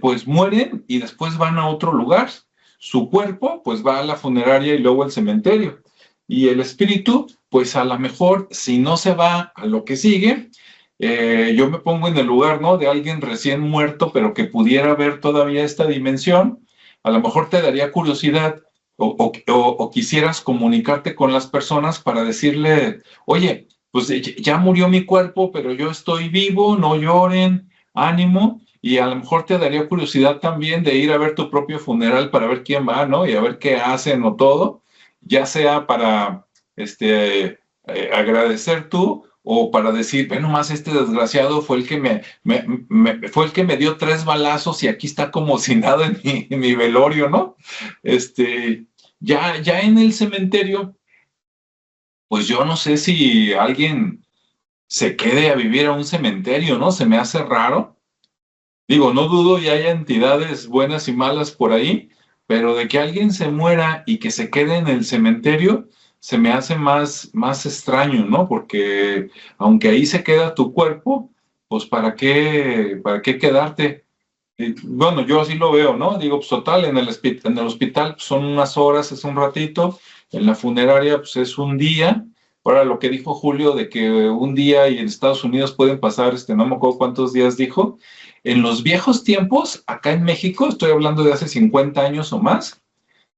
pues mueren y después van a otro lugar. Su cuerpo, pues va a la funeraria y luego al cementerio. Y el espíritu, pues a lo mejor, si no se va a lo que sigue, yo me pongo en el lugar, ¿no? De alguien recién muerto, pero que pudiera ver todavía esta dimensión. A lo mejor te daría curiosidad o quisieras comunicarte con las personas para decirle, oye, pues ya murió mi cuerpo, pero yo estoy vivo, no lloren, ánimo. Y a lo mejor te daría curiosidad también de ir a ver tu propio funeral para ver quién va, ¿no? Y a ver qué hacen o todo, ya sea para agradecer tú o para decir, ve nomás, este desgraciado fue el que fue el que me dio 3 balazos y aquí está como si nada en mi velorio, ¿no? Ya en el cementerio, pues yo no sé si alguien se quede a vivir a un cementerio, ¿no? Se me hace raro. Digo, no dudo y haya entidades buenas y malas por ahí, pero de que alguien se muera y que se quede en el cementerio, se me hace más extraño, ¿no? Porque aunque ahí se queda tu cuerpo, pues ¿para qué quedarte? Bueno, yo así lo veo, ¿no? Digo, pues total, en el hospital pues, son unas horas, es un ratito, en la funeraria pues es un día. Ahora, lo que dijo Julio de que un día y en Estados Unidos pueden pasar, no me acuerdo cuántos días dijo, en los viejos tiempos, acá en México, estoy hablando de hace 50 años o más,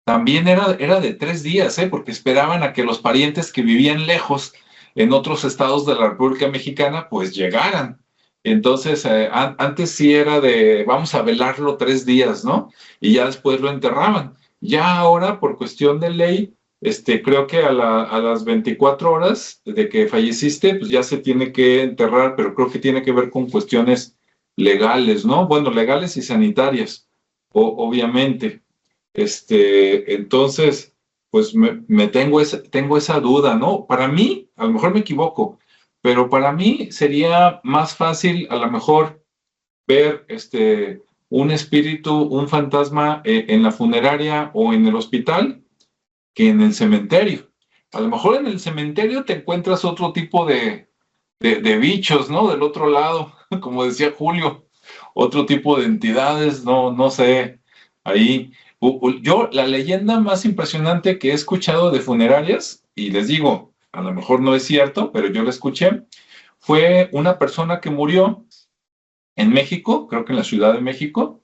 también era de 3 días, ¿eh? Porque esperaban a que los parientes que vivían lejos en otros estados de la República Mexicana, pues llegaran. Entonces, antes sí era de, vamos a velarlo 3 días, ¿no? Y ya después lo enterraban. Ya ahora, por cuestión de ley, creo que a las 24 horas de que falleciste, pues ya se tiene que enterrar, pero creo que tiene que ver con cuestiones legales, ¿no? Bueno, legales y sanitarias, obviamente. Entonces, pues tengo esa duda, ¿no? Para mí, a lo mejor me equivoco, pero para mí sería más fácil a lo mejor ver un espíritu, un fantasma en la funeraria o en el hospital que en el cementerio. A lo mejor en el cementerio te encuentras otro tipo de bichos, ¿no? Del otro lado, como decía Julio, otro tipo de entidades, no sé, ahí. Yo, la leyenda más impresionante que he escuchado de funerarias, y les digo, a lo mejor no es cierto, pero yo la escuché, fue una persona que murió en México, creo que en la Ciudad de México,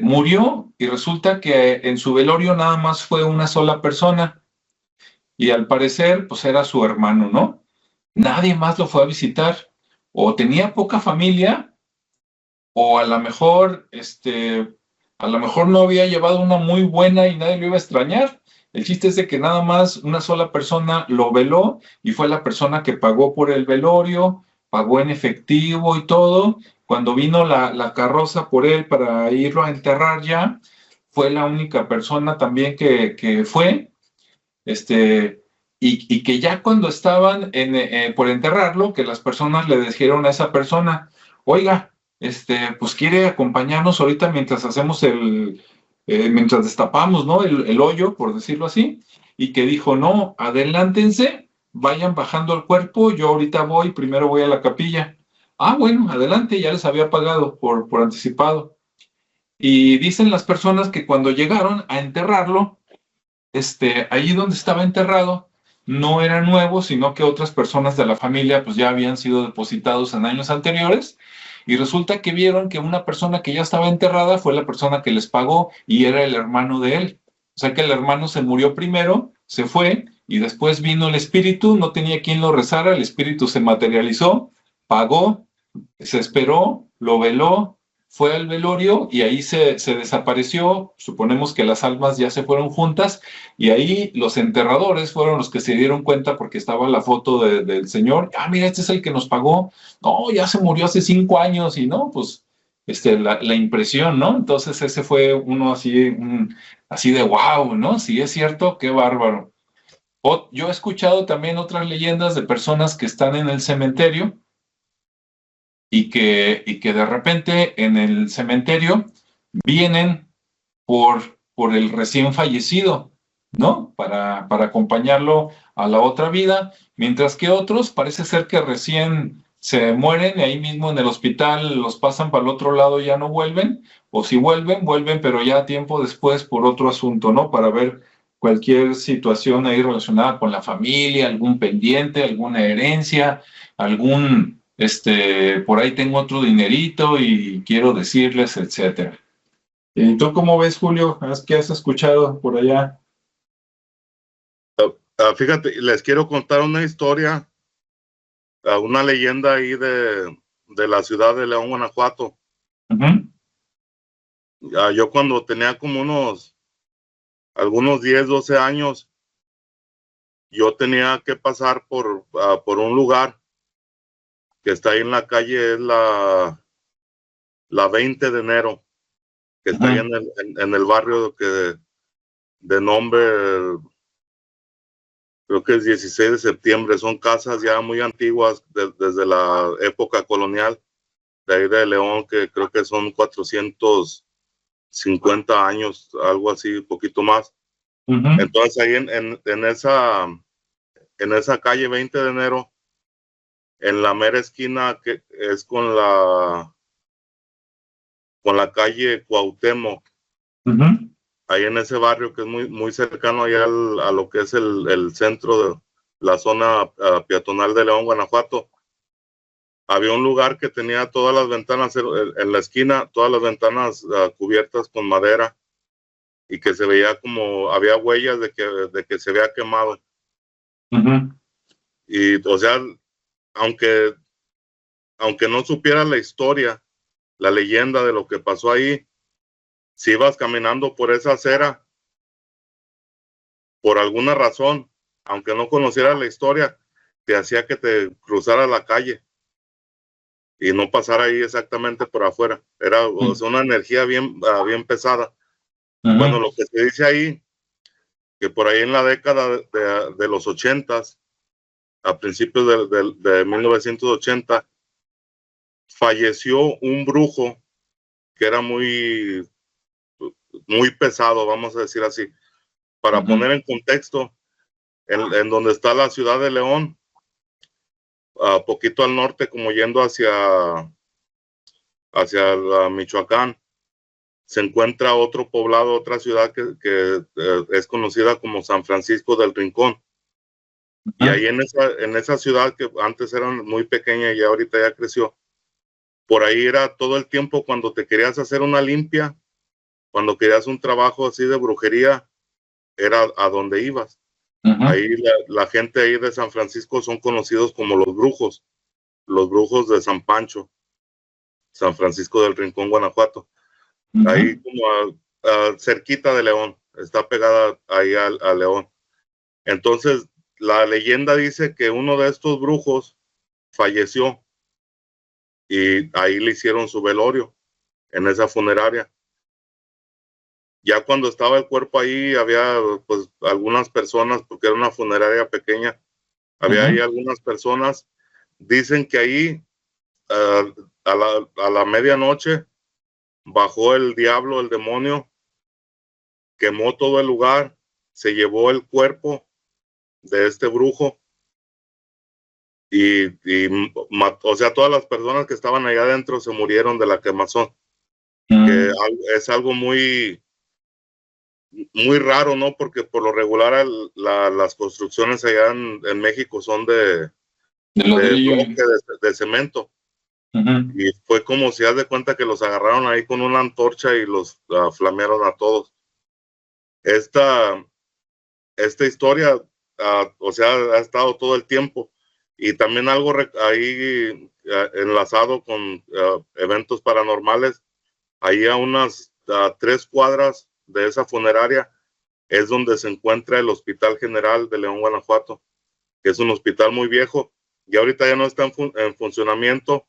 murió y resulta que en su velorio nada más fue una sola persona y al parecer pues era su hermano, ¿no? Nadie más lo fue a visitar o tenía poca familia o a lo mejor no había llevado una muy buena y nadie lo iba a extrañar. El chiste es de que nada más una sola persona lo veló y fue la persona que pagó por el velorio, pagó en efectivo y todo. Cuando vino la carroza por él para irlo a enterrar ya, fue la única persona también que fue, y que ya cuando estaban por enterrarlo, que las personas le dijeron a esa persona, oiga, pues quiere acompañarnos ahorita mientras hacemos mientras destapamos, ¿no? El hoyo, por decirlo así, y que dijo, no, adelántense, vayan bajando el cuerpo, yo ahorita voy, primero voy a la capilla. Ah, bueno, adelante, ya les había pagado por anticipado. Y dicen las personas que cuando llegaron a enterrarlo, allí donde estaba enterrado, no era nuevo, sino que otras personas de la familia pues ya habían sido depositados en años anteriores y resulta que vieron que una persona que ya estaba enterrada fue la persona que les pagó y era el hermano de él. O sea que el hermano se murió primero, se fue y después vino el espíritu, no tenía quien lo rezara, el espíritu se materializó, pagó, se esperó, lo veló, fue al velorio y ahí se desapareció. Suponemos que las almas ya se fueron juntas y ahí los enterradores fueron los que se dieron cuenta porque estaba la foto del señor. Ah, mira, este es el que nos pagó. No, ya se murió hace 5 años y no, pues la impresión, ¿no? Entonces ese fue uno así, así de wow, ¿no? Si es cierto, qué bárbaro. Yo he escuchado también otras leyendas de personas que están en el cementerio y que de repente en el cementerio vienen por el recién fallecido, ¿no? Para acompañarlo a la otra vida, mientras que otros parece ser que recién se mueren y ahí mismo en el hospital los pasan para el otro lado y ya no vuelven, o si vuelven, vuelven, pero ya tiempo después por otro asunto, ¿no? Para ver cualquier situación ahí relacionada con la familia, algún pendiente, alguna herencia, por ahí tengo otro dinerito y quiero decirles, etcétera. ¿Y tú cómo ves, Julio? ¿Qué has escuchado por allá? Fíjate, les quiero contar una historia, una leyenda ahí de la ciudad de León, Guanajuato. Yo cuando tenía como algunos 10, 12 años, yo tenía que pasar por un lugar que está ahí en la calle, es la 20 de enero, que está ahí en el barrio de nombre, creo que es 16 de septiembre. Son casas ya muy antiguas desde la época colonial de ahí de León, que creo que son 450 años, algo así, un poquito más. Entonces ahí en esa calle 20 de enero, en la mera esquina que es con la calle Cuauhtémoc, ahí en ese barrio que es muy, muy cercano allá a lo que es el centro de la zona peatonal de León, Guanajuato, había un lugar que tenía todas las ventanas en la esquina, todas las ventanas cubiertas con madera y que se veía como, había huellas de que se había quemado. Y, o sea, aunque no supiera la historia, la leyenda de lo que pasó ahí, si ibas caminando por esa acera, por alguna razón, aunque no conocieras la historia, te hacía que te cruzara la calle y no pasara ahí exactamente por afuera. Era o sea, una energía bien pesada. Bueno, lo que se dice ahí, que por ahí en la década de los 80s, a principios de 1980, falleció un brujo que era muy pesado, vamos a decir así. Para poner en contexto, en donde está la ciudad de León, poquito al norte, como yendo hacia Michoacán, se encuentra otro poblado, otra ciudad que es conocida como San Francisco del Rincón. Y ahí en esa ciudad, que antes era muy pequeña y ahorita ya creció, por ahí era todo el tiempo cuando te querías hacer una limpia, cuando querías un trabajo así de brujería, era a donde ibas. Ahí la gente ahí de San Francisco son conocidos como los brujos de San Pancho, San Francisco del Rincón, Guanajuato. Ahí como cerquita de León, está pegada ahí a León. Entonces, la leyenda dice que uno de estos brujos falleció y ahí le hicieron su velorio en esa funeraria. Ya cuando estaba el cuerpo ahí, había pues algunas personas, porque era una funeraria pequeña, había ahí algunas personas. Dicen que ahí a la medianoche bajó el diablo, el demonio, quemó todo el lugar, se llevó el cuerpo de este brujo y o sea, todas las personas que estaban allá adentro se murieron de la quemazón. Que es algo muy raro, ¿no? Porque por lo regular las construcciones allá en México son de bloque de cemento. Y fue como si haz de cuenta que los agarraron ahí con una antorcha y los flamearon a todos. Esta historia, o sea, ha estado todo el tiempo. Y también algo ahí enlazado con eventos paranormales. Ahí a unas 3 cuadras de esa funeraria es donde se encuentra el Hospital General de León, Guanajuato, que es un hospital muy viejo y ahorita ya no está en funcionamiento,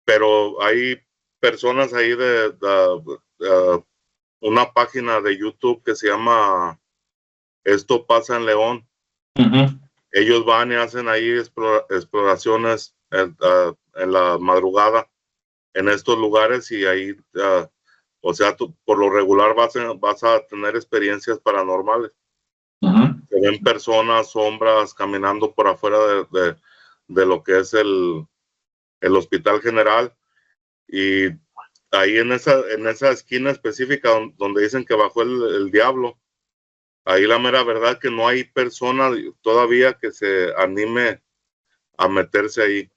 pero hay personas ahí de una página de YouTube que se llama Esto Pasa en León. Ellos van y hacen ahí exploraciones en la madrugada en estos lugares y ahí o sea, por lo regular vas a tener experiencias paranormales. Se ven personas, sombras caminando por afuera de lo que es el Hospital General. Y ahí en esa esquina específica donde dicen que bajó el diablo, ahí la mera verdad que no hay persona todavía que se anime a meterse ahí.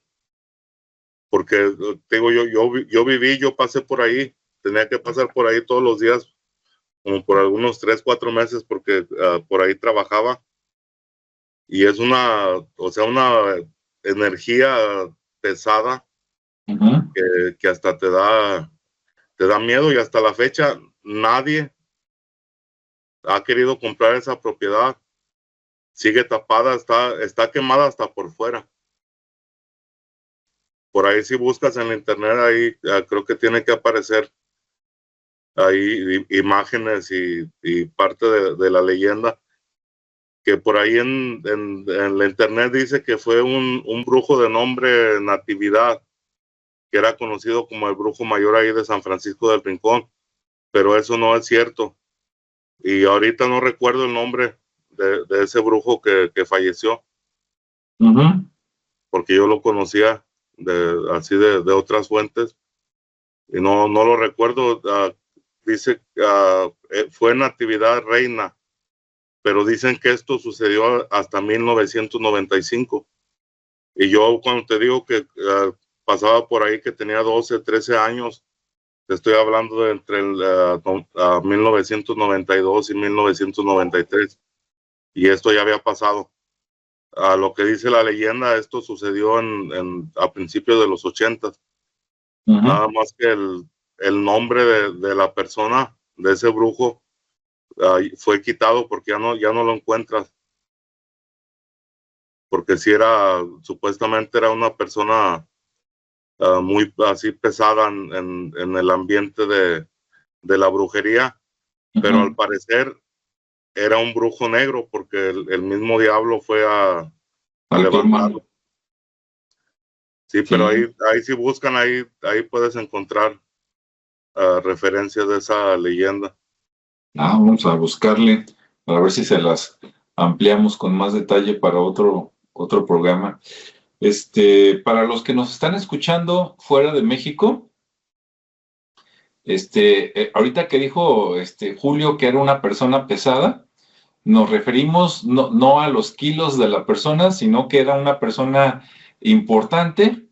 Porque digo, yo pasé por ahí, tenía que pasar por ahí todos los días, como por algunos 3, 4 meses, porque por ahí trabajaba. Y es una energía pesada que hasta te da miedo, y hasta la fecha nadie ha querido comprar esa propiedad. Sigue tapada, está quemada hasta por fuera. Por ahí si buscas en la internet, ahí creo que tiene que aparecer ahí imágenes y parte de la leyenda, que por ahí en la internet dice que fue un brujo de nombre Natividad, que era conocido como el brujo mayor ahí de San Francisco del Rincón, pero eso no es cierto. Y ahorita no recuerdo el nombre de ese brujo que falleció, porque yo lo conocía así de otras fuentes y no lo recuerdo. Dice fue Natividad Reina, pero dicen que esto sucedió hasta 1995. Y yo cuando te digo que pasaba por ahí que tenía 12, 13 años, te estoy hablando de entre 1992 y 1993. Y esto ya había pasado. A lo que dice la leyenda, esto sucedió a principios de los 80. Nada más que el nombre de la persona, de ese brujo, fue quitado porque ya no lo encuentras. Porque si supuestamente era una persona muy así pesada en el ambiente de la brujería, pero al parecer era un brujo negro, porque el mismo diablo fue a levantarlo. Sí, pero ahí si buscan, ahí puedes encontrar referencias de esa leyenda. Vamos a buscarle para ver si se las ampliamos con más detalle para otro programa. Para los que nos están escuchando fuera de México, ahorita que dijo Julio que era una persona pesada, nos referimos no a los kilos de la persona, sino que era una persona importante,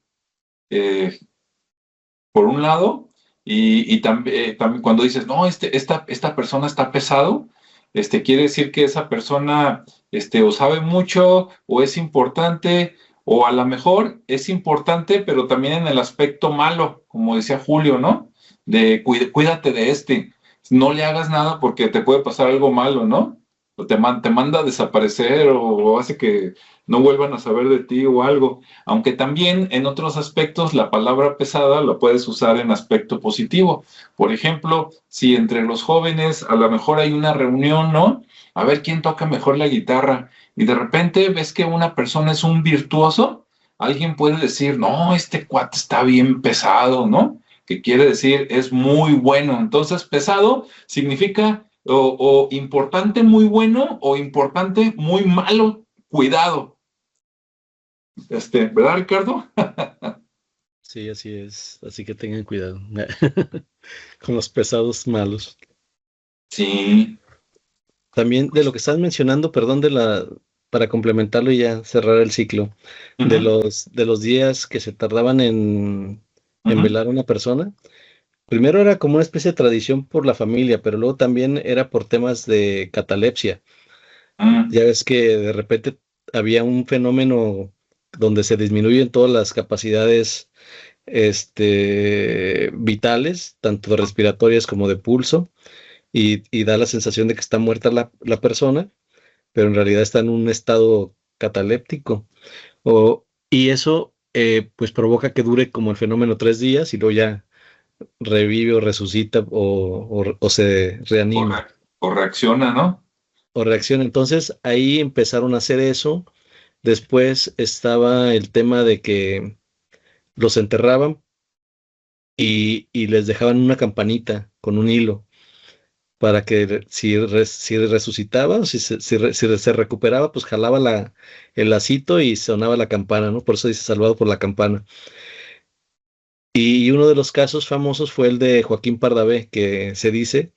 por un lado, y también cuando dices, no, esta persona está pesado, quiere decir que esa persona o sabe mucho, o es importante, o a lo mejor es importante, pero también en el aspecto malo, como decía Julio, ¿no? De cuídate de no le hagas nada porque te puede pasar algo malo, ¿no? O te manda a desaparecer o hace que no vuelvan a saber de ti o algo. Aunque también en otros aspectos la palabra pesada la puedes usar en aspecto positivo. Por ejemplo, si entre los jóvenes a lo mejor hay una reunión, ¿no? A ver quién toca mejor la guitarra y de repente ves que una persona es un virtuoso, alguien puede decir, no, este cuate está bien pesado, ¿no? Que quiere decir es muy bueno. Entonces, pesado significa o importante muy bueno o importante muy malo. Cuidado. ¿Verdad, Ricardo? Sí, así es. Así que tengan cuidado con los pesados malos. Sí. También de lo que estás mencionando, perdón, para complementarlo y ya cerrar el ciclo, de Uh-huh. los días que se tardaban en Uh-huh. velar a una persona. Primero era como una especie de tradición por la familia, pero luego también era por temas de catalepsia. Uh-huh. Ya ves que de repente había un fenómeno donde se disminuyen todas las capacidades vitales, tanto respiratorias como de pulso, y da la sensación de que está muerta la persona, pero en realidad está en un estado cataléptico. Y eso pues provoca que dure como el fenómeno 3 días y luego ya revive o resucita o se reanima O reacciona, ¿no? o reacciona. Entonces ahí empezaron a hacer eso. Después estaba el tema de que los enterraban y les dejaban una campanita con un hilo para que si resucitaba, o si se recuperaba, pues jalaba el lacito y sonaba la campana, ¿no? Por eso dice salvado por la campana. Y uno de los casos famosos fue el de Joaquín Pardavé, que se dice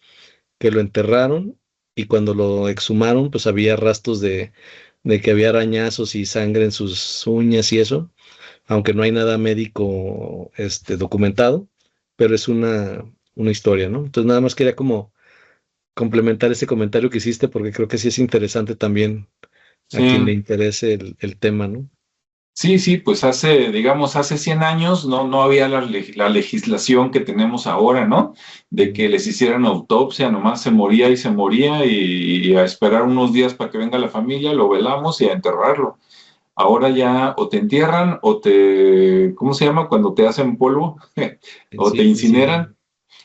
que lo enterraron y cuando lo exhumaron, pues había rastros de que había arañazos y sangre en sus uñas y eso, aunque no hay nada médico documentado, pero es una historia, ¿no? Entonces nada más quería como complementar ese comentario que hiciste porque creo que sí es interesante también a quien le Sí. interese el tema, ¿no? Sí, sí, pues digamos, hace 100 años no había la legislación que tenemos ahora, ¿no? De que les hicieran autopsia, nomás se moría y a esperar unos días para que venga la familia, lo velamos y a enterrarlo. Ahora ya o te entierran ¿cómo se llama? Cuando te hacen polvo, o te Sí, incineran. incineran,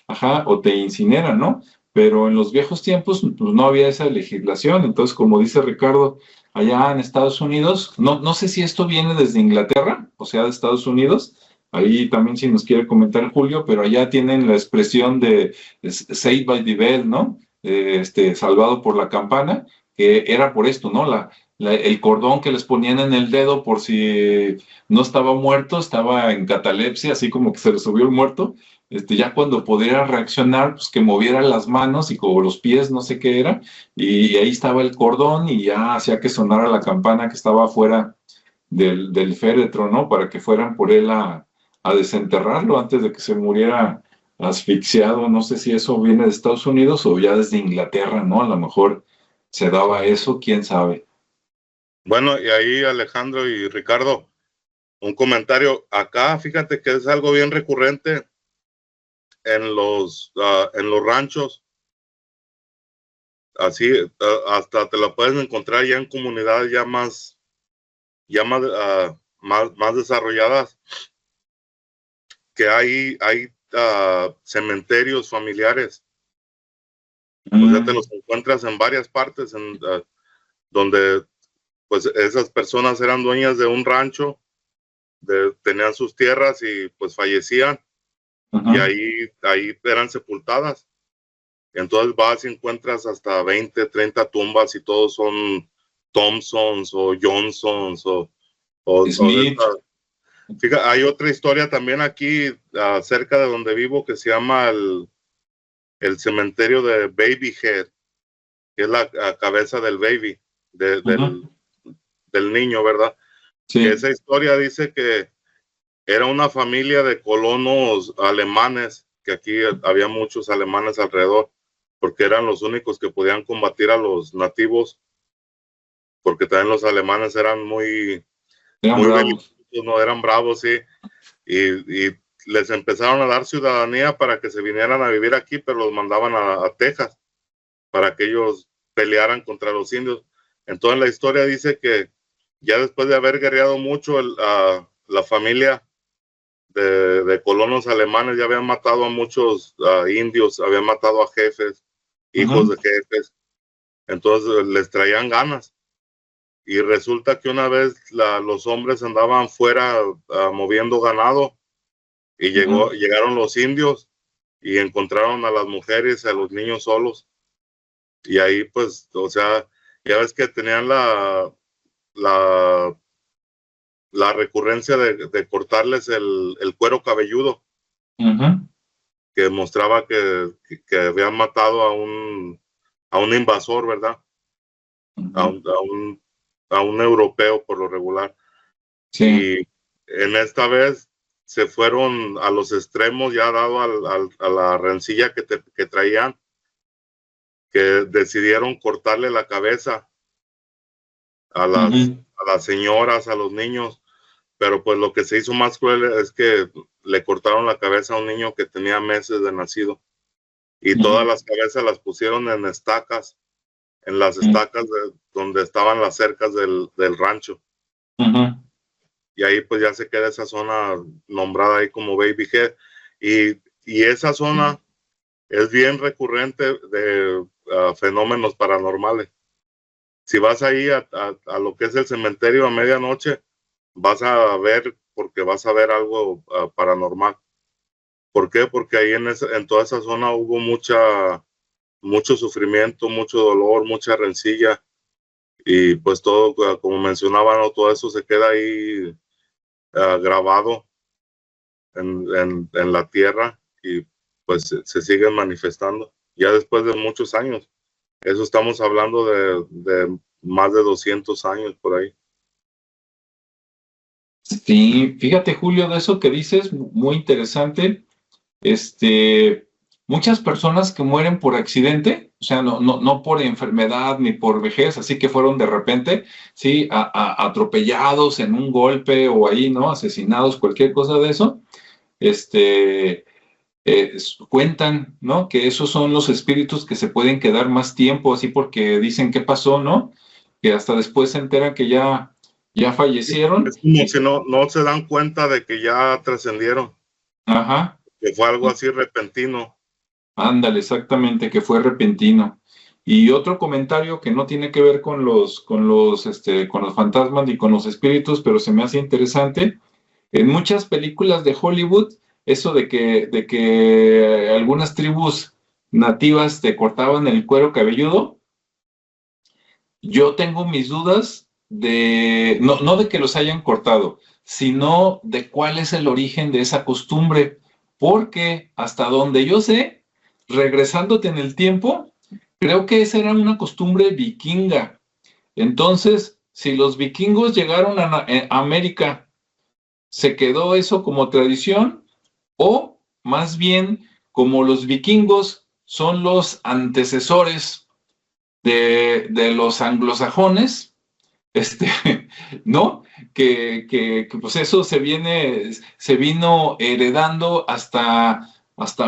ajá, o te incineran, ¿no? Pero en los viejos tiempos, pues no había esa legislación. Entonces, como dice Ricardo, allá en Estados Unidos, no sé si esto viene desde Inglaterra, o sea, de Estados Unidos. Ahí también si nos quiere comentar Julio, pero allá tienen la expresión de Saved by the Bell, ¿no? Salvado por la campana, que era por esto, ¿no? El cordón que les ponían en el dedo por si no estaba muerto, estaba en catalepsia, así como que se le subió el muerto, ya cuando pudiera reaccionar, pues que moviera las manos y como los pies, no sé qué era, y ahí estaba el cordón y ya hacía que sonara la campana que estaba afuera del féretro, ¿no? Para que fueran por él a desenterrarlo antes de que se muriera asfixiado. No sé si eso viene de Estados Unidos o ya desde Inglaterra, ¿no? A lo mejor se daba eso, quién sabe. Bueno, y ahí Alejandro y Ricardo, un comentario. Acá, fíjate que es algo bien recurrente en los ranchos. Así, hasta te la puedes encontrar ya en comunidades más desarrolladas, que hay cementerios familiares. O sea, te los encuentras en varias partes donde pues esas personas eran dueñas de un rancho, tenían sus tierras y pues fallecían y ahí eran sepultadas. Entonces vas y encuentras hasta 20, 30 tumbas y todos son Thompsons o Johnsons o de Smith. estas. Fíjate, hay otra historia también aquí cerca de donde vivo que se llama el cementerio de Baby Head, que es la cabeza del baby, del niño, ¿verdad? Que Sí. esa historia dice que Era una familia de colonos alemanes, que aquí había muchos alemanes alrededor, porque eran los únicos que podían combatir a los nativos, porque también los alemanes eran muy belicosos, no eran bravos, sí, y les empezaron a dar ciudadanía para que se vinieran a vivir aquí, pero los mandaban a Texas para que ellos pelearan contra los indios. Entonces la historia dice que ya después de haber guerreado mucho, la familia de colonos alemanes ya habían matado a muchos indios, habían matado a jefes, hijos de jefes, entonces les traían ganas. Y resulta que una vez los hombres andaban fuera moviendo ganado y llegaron los indios y encontraron a las mujeres y a los niños solos. Y ahí pues, o sea, ya ves que tenían la recurrencia de cortarles el cuero cabelludo, que mostraba que habían matado a un invasor, ¿verdad? A un europeo por lo regular. Sí. Y en esta vez se fueron a los extremos, ya dado a la rencilla que traían, que decidieron cortarle la cabeza a las señoras, a los niños, pero pues lo que se hizo más cruel es que le cortaron la cabeza a un niño que tenía meses de nacido, y todas las cabezas las pusieron en estacas, en las estacas donde estaban las cercas del rancho. Y ahí pues ya se queda esa zona nombrada ahí como Baby Head, y esa zona es bien recurrente de fenómenos paranormales. Si vas ahí a lo que es el cementerio a medianoche, vas a ver, porque vas a ver algo paranormal. ¿Por qué? Porque ahí en toda esa zona hubo mucho sufrimiento, mucho dolor, mucha rencilla, y pues todo, como mencionaba, ¿no? Todo eso se queda ahí grabado en la tierra, y pues se siguen manifestando ya después de muchos años. Eso estamos hablando de más de 200 años por ahí. Sí, fíjate, Julio, de eso que dices, muy interesante. Muchas personas que mueren por accidente, o sea, no por enfermedad ni por vejez, así que fueron de repente, sí, atropellados en un golpe o ahí, ¿no? Asesinados, cualquier cosa de eso, cuentan, ¿no? Que esos son los espíritus que se pueden quedar más tiempo, así porque dicen qué pasó, ¿no? Que hasta después se enteran que ya fallecieron. Es como si no se dan cuenta de que ya trascendieron. Ajá. Que fue algo así repentino. Ándale, exactamente, que fue repentino. Y otro comentario que no tiene que ver con los fantasmas ni con los espíritus, pero se me hace interesante. En muchas películas de Hollywood, eso de que algunas tribus nativas te cortaban el cuero cabelludo, yo tengo mis dudas no de que los hayan cortado, sino de cuál es el origen de esa costumbre, porque hasta donde yo sé, regresándote en el tiempo, creo que esa era una costumbre vikinga. Entonces, si los vikingos llegaron a América, ¿se quedó eso como tradición? O más bien, como los vikingos son los antecesores de los anglosajones, ¿no? Que pues eso se vino heredando hasta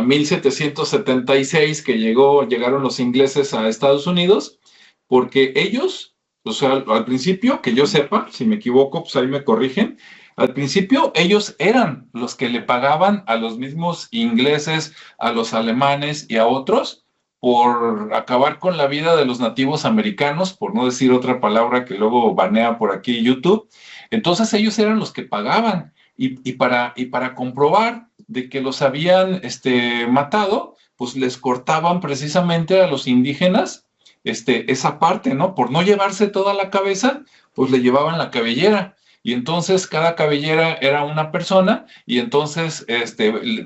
1776, que llegaron los ingleses a Estados Unidos, porque ellos, o sea, al principio, que yo sepa, si me equivoco, pues ahí me corrigen, al principio ellos eran los que le pagaban a los mismos ingleses, a los alemanes y a otros, por acabar con la vida de los nativos americanos, por no decir otra palabra que luego banea por aquí YouTube. Entonces ellos eran los que pagaban, y para comprobar de que los habían matado, pues les cortaban precisamente a los indígenas esa parte, ¿no? Por no llevarse toda la cabeza, pues le llevaban la cabellera. Y entonces cada cabellera era una persona, y entonces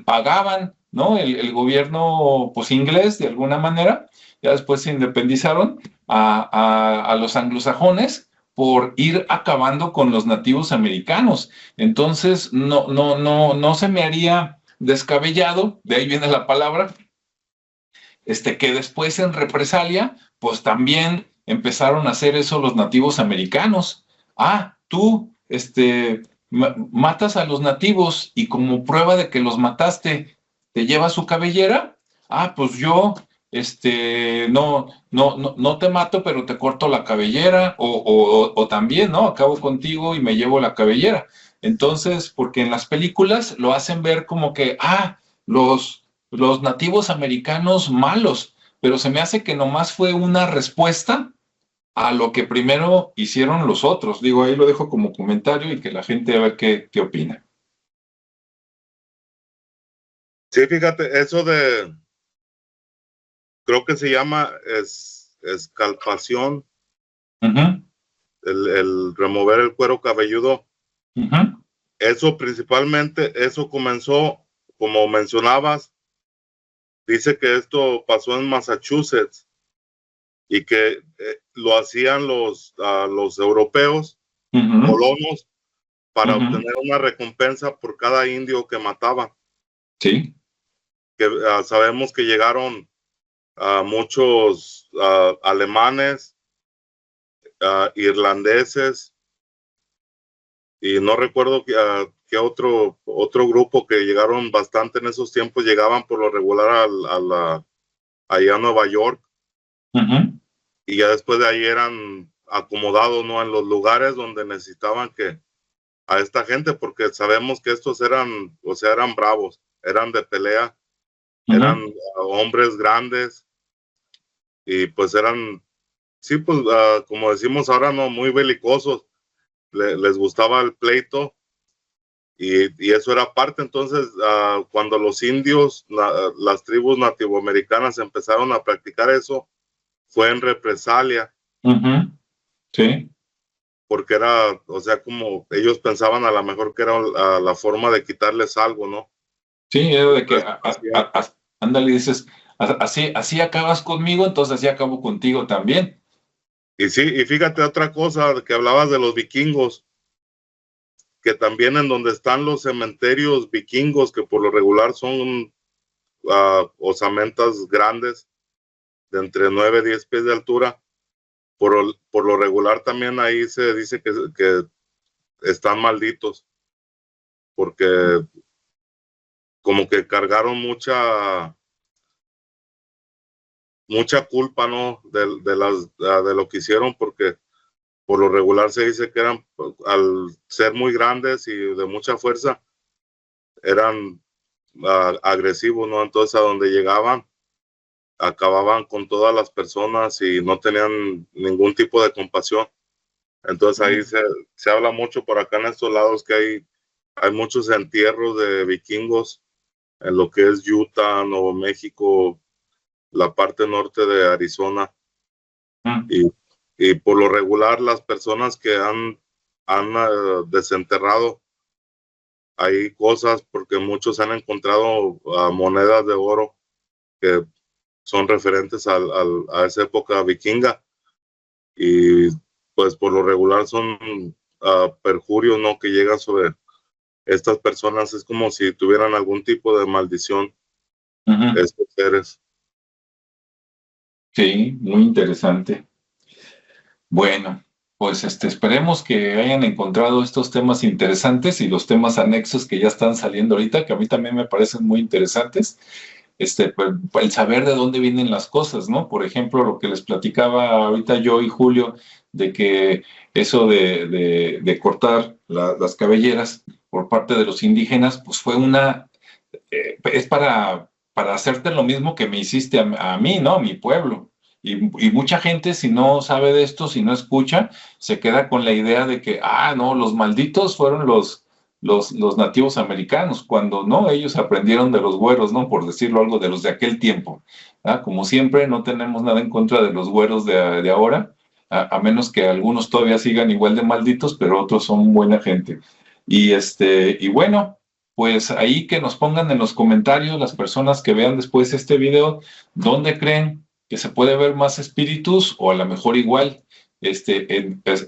pagaban, ¿no? El gobierno, pues, inglés, de alguna manera. Ya después se independizaron a los anglosajones por ir acabando con los nativos americanos. Entonces, no se me haría descabellado, de ahí viene la palabra, que después en represalia, pues también empezaron a hacer eso los nativos americanos. Ah, tú, matas a los nativos y como prueba de que los mataste, te llevas su cabellera. Ah, pues yo, no te mato, pero te corto la cabellera, o también, ¿no? Acabo contigo y me llevo la cabellera. Entonces, porque en las películas lo hacen ver como que, los nativos americanos malos, pero se me hace que nomás fue una respuesta a lo que primero hicieron los otros. Digo, ahí lo dejo como comentario y que la gente a ver qué opina. Sí, fíjate, eso creo que se llama escalpación, el remover el cuero cabelludo. Eso principalmente, eso comenzó, como mencionabas, dice que esto pasó en Massachusetts y que lo hacían los europeos, colonos, para obtener una recompensa por cada indio que mataban. Sí. Que sabemos que llegaron muchos alemanes, irlandeses, y no recuerdo qué otro grupo que llegaron bastante en esos tiempos, llegaban por lo regular allá a Nueva York, y ya después de ahí eran acomodados, ¿no?, en los lugares donde necesitaban a esta gente, porque sabemos que estos eran bravos, eran de pelea, eran hombres grandes, y pues eran, sí, pues como decimos ahora, no, muy belicosos, les gustaba el pleito, y eso era parte. Entonces, cuando los indios, las tribus nativoamericanas empezaron a practicar eso, fue en represalia. Sí. Porque era, o sea, como ellos pensaban a lo mejor que era la forma de quitarles algo, ¿no? Sí, era de que, ándale, dices, así acabas conmigo, entonces así acabo contigo también. Y sí, y fíjate otra cosa que hablabas de los vikingos, que también en donde están los cementerios vikingos, que por lo regular son osamentas grandes, de entre 9 y 10 pies de altura, por lo regular también ahí se dice que están malditos, porque como que cargaron mucha culpa, ¿no?, de lo que hicieron, porque por lo regular se dice que eran, al ser muy grandes y de mucha fuerza, eran agresivos, ¿no? Entonces a donde llegaban, acababan con todas las personas y no tenían ningún tipo de compasión. Entonces ahí se habla mucho por acá en estos lados que hay muchos entierros de vikingos en lo que es Utah, Nuevo México, la parte norte de Arizona. Y por lo regular las personas que han desenterrado, hay cosas, porque muchos han encontrado monedas de oro que son referentes a esa época vikinga, y pues por lo regular son perjurios, ¿no?, que llegan sobre estas personas. Es como si tuvieran algún tipo de maldición estos seres. Sí, muy interesante. Bueno, pues esperemos que hayan encontrado estos temas interesantes y los temas anexos que ya están saliendo ahorita, que a mí también me parecen muy interesantes. Pues, el saber de dónde vienen las cosas, ¿no? Por ejemplo, lo que les platicaba ahorita yo y Julio, de que eso de cortar las cabelleras por parte de los indígenas, pues fue es para hacerte lo mismo que me hiciste a mí, ¿no? A mi pueblo. Y mucha gente, si no sabe de esto, si no escucha, se queda con la idea de que, no, los malditos fueron los nativos americanos, cuando no, ellos aprendieron de los güeros, ¿no? Por decirlo algo, de los de aquel tiempo. Como siempre, no tenemos nada en contra de los güeros de ahora, a menos que algunos todavía sigan igual de malditos, pero otros son buena gente. Y bueno, pues ahí que nos pongan en los comentarios las personas que vean después este video, ¿dónde creen que se puede ver más espíritus o a lo mejor igual?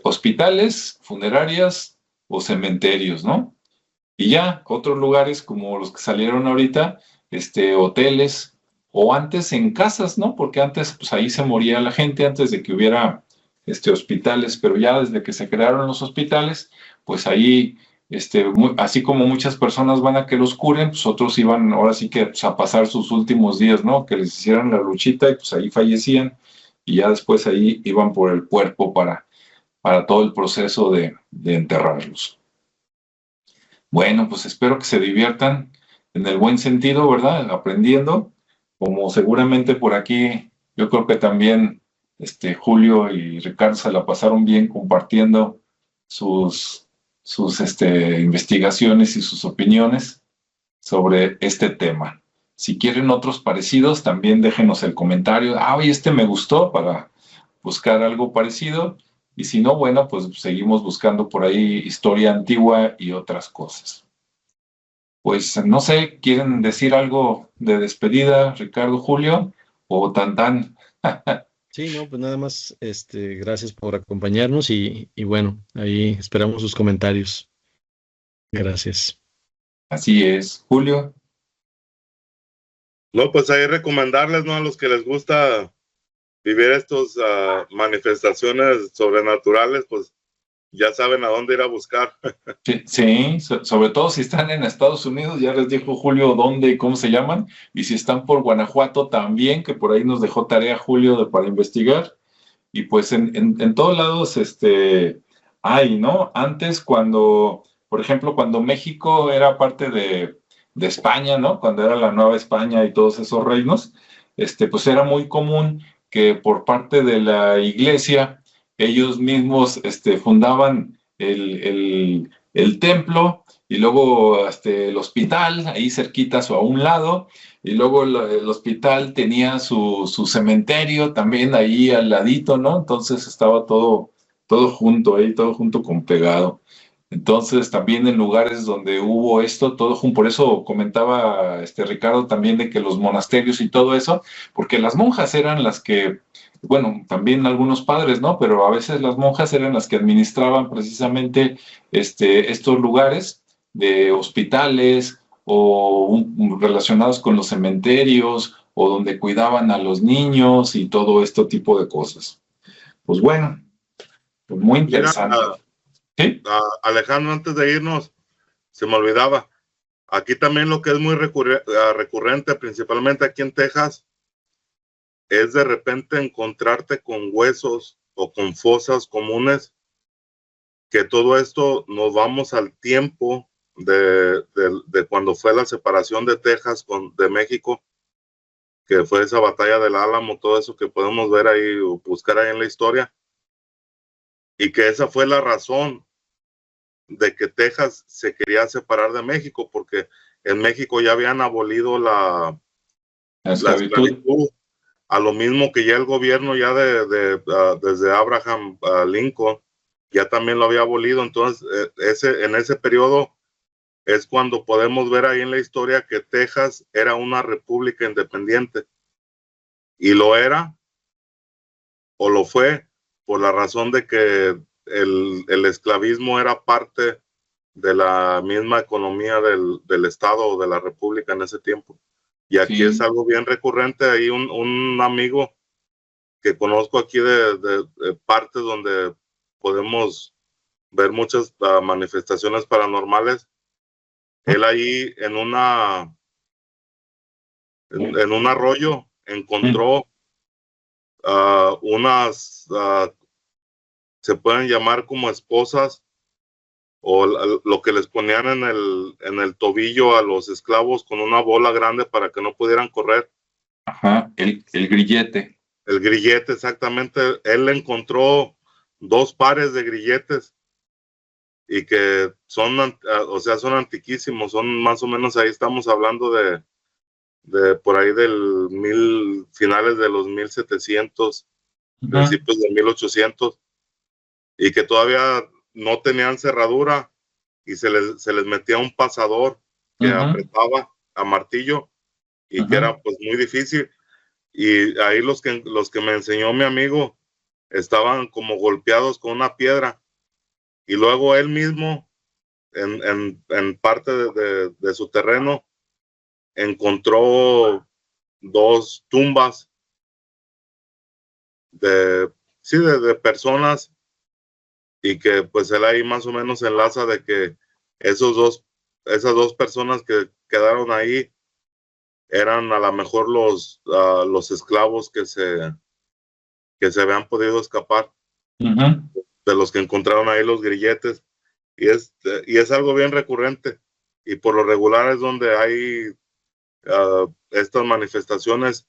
hospitales, funerarias o cementerios, ¿no? Y ya, otros lugares como los que salieron ahorita, hoteles, o antes en casas, ¿no? Porque antes, pues ahí se moría la gente antes de que hubiera, hospitales, pero ya desde que se crearon los hospitales, pues ahí, así como muchas personas van a que los curen, pues otros iban ahora sí que pues, a pasar sus últimos días, ¿no? Que les hicieran la luchita y pues ahí fallecían y ya después ahí iban por el cuerpo para todo el proceso de enterrarlos. Bueno, pues espero que se diviertan en el buen sentido, ¿verdad? Aprendiendo, como seguramente por aquí, yo creo que también Julio y Ricardo se la pasaron bien compartiendo sus investigaciones y sus opiniones sobre este tema. Si quieren otros parecidos, también déjenos el comentario. Oye, me gustó para buscar algo parecido. Y si no, bueno, pues seguimos buscando por ahí historia antigua y otras cosas. Pues no sé, ¿quieren decir algo de despedida, Ricardo, Julio? ¿O tan? Sí, no, pues nada más, gracias por acompañarnos y bueno, ahí esperamos sus comentarios. Gracias. Así es, Julio. No, pues ahí recomendarles, ¿no? A los que les gusta vivir estas manifestaciones sobrenaturales, pues ya saben a dónde ir a buscar. Sí, sobre todo si están en Estados Unidos, ya les dijo Julio dónde y cómo se llaman, y si están por Guanajuato también, que por ahí nos dejó tarea Julio para investigar, y pues en todos lados hay, ¿no? Antes cuando, por ejemplo, cuando México era parte de España, ¿no? Cuando era la Nueva España y todos esos reinos, pues era muy común que por parte de la iglesia ellos mismos fundaban el templo y luego el hospital ahí cerquitas o a un lado, y luego el hospital tenía su cementerio también ahí al ladito, ¿no? Entonces estaba todo junto ahí, todo junto con pegado. Entonces también en lugares donde hubo esto, todo junto, por eso comentaba Ricardo también de que los monasterios y todo eso, porque las monjas eran las que, bueno, también algunos padres, ¿no? Pero a veces las monjas eran las que administraban precisamente estos lugares de hospitales o relacionados con los cementerios o donde cuidaban a los niños y todo este tipo de cosas. Pues bueno, pues muy interesante. Mira, ¿Sí? Alejandro, antes de irnos, se me olvidaba. Aquí también lo que es muy recurrente, principalmente aquí en Texas, es de repente encontrarte con huesos o con fosas comunes, que todo esto nos vamos al tiempo de cuando fue la separación de Texas de México, que fue esa batalla del Álamo, todo eso que podemos ver ahí o buscar ahí en la historia, y que esa fue la razón de que Texas se quería separar de México, porque en México ya habían abolido la esclavitud, a lo mismo que ya el gobierno ya desde Abraham Lincoln ya también lo había abolido. Entonces en ese periodo es cuando podemos ver ahí en la historia que Texas era una república independiente, y lo era o lo fue por la razón de que el esclavismo era parte de la misma economía del Estado o de la República en ese tiempo. Y aquí sí es algo bien recurrente. Hay un amigo que conozco aquí de partes donde podemos ver muchas manifestaciones paranormales. Él ahí en un arroyo encontró unas, se pueden llamar como esposas, o lo que les ponían en el tobillo a los esclavos con una bola grande para que no pudieran correr. Ajá, el grillete. El grillete, exactamente. Él encontró 2 pares de grilletes y que son, o sea, son antiquísimos, son más o menos, ahí estamos hablando de por ahí finales de los 1700, principios de 1800, y que todavía no tenían cerradura y se les metía un pasador que apretaba a martillo y que era pues muy difícil. Y ahí los que me enseñó mi amigo, estaban como golpeados con una piedra, y luego él mismo en parte de su terreno encontró 2 tumbas de personas, y que pues él ahí más o menos enlaza de que esas dos personas que quedaron ahí eran a lo mejor los esclavos que se habían podido escapar, de los que encontraron ahí los grilletes, y es algo bien recurrente, y por lo regular es donde hay estas manifestaciones,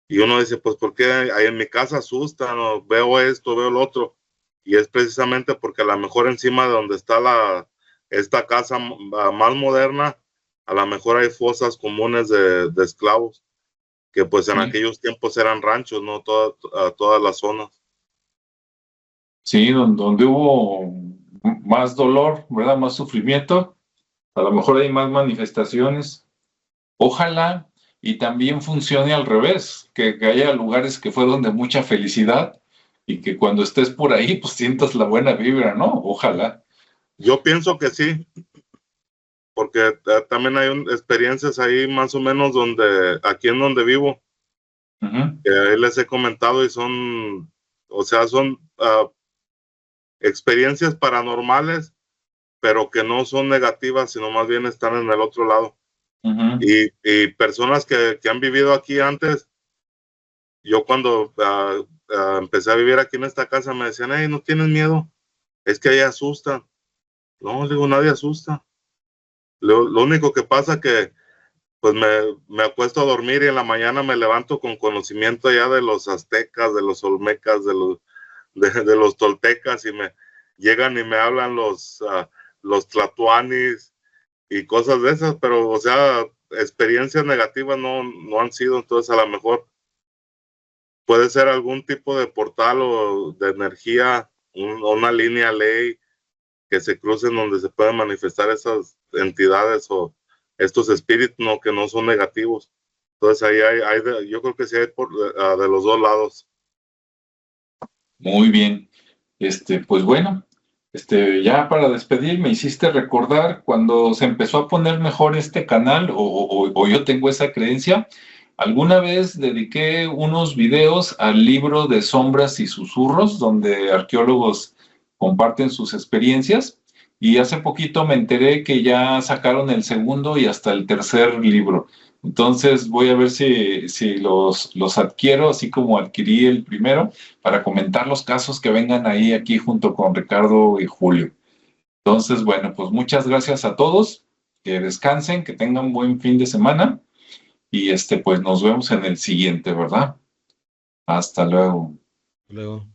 y uno dice, pues, ¿por qué ahí en mi casa asustan? O veo esto, veo lo otro, y es precisamente porque a lo mejor encima de donde está esta casa más moderna, a lo mejor hay fosas comunes de esclavos, que pues en aquellos tiempos eran ranchos, ¿no? Todas las zonas. Sí, donde hubo más dolor, ¿verdad? Más sufrimiento, a lo mejor hay más manifestaciones. Ojalá y también funcione al revés, que haya lugares que fueron de mucha felicidad y que cuando estés por ahí, pues sientas la buena vibra, ¿no? Ojalá. Yo pienso que sí, porque también hay experiencias ahí más o menos aquí en donde vivo, que ahí les he comentado, y son experiencias paranormales, pero que no son negativas, sino más bien están en el otro lado. Y personas que han vivido aquí antes, yo cuando empecé a vivir aquí en esta casa me decían, hey, ¿no tienes miedo? Es que ahí asustan. No, digo, nadie asusta. Lo único que pasa que pues me acuesto a dormir y en la mañana me levanto con conocimiento ya de los aztecas, de los olmecas, de los toltecas, y me llegan y me hablan los tlatoanis y cosas de esas, pero o sea, experiencias negativas no han sido. Entonces a lo mejor puede ser algún tipo de portal o de energía, una línea ley que se crucen donde se pueden manifestar esas entidades o estos espíritus, no, que no son negativos. Entonces ahí yo creo que sí hay de los dos lados. Muy bien. Pues bueno, ya para despedir, me hiciste recordar cuando se empezó a poner mejor este canal, o yo tengo esa creencia. Alguna vez dediqué unos videos al libro de Sombras y Susurros, donde arqueólogos comparten sus experiencias, y hace poquito me enteré que ya sacaron el segundo y hasta el tercer libro. Entonces voy a ver si los adquiero, así como adquirí el primero, para comentar los casos que vengan ahí aquí junto con Ricardo y Julio. Entonces, bueno, pues muchas gracias a todos, que descansen, que tengan buen fin de semana, y pues nos vemos en el siguiente, ¿verdad? Hasta luego. Luego.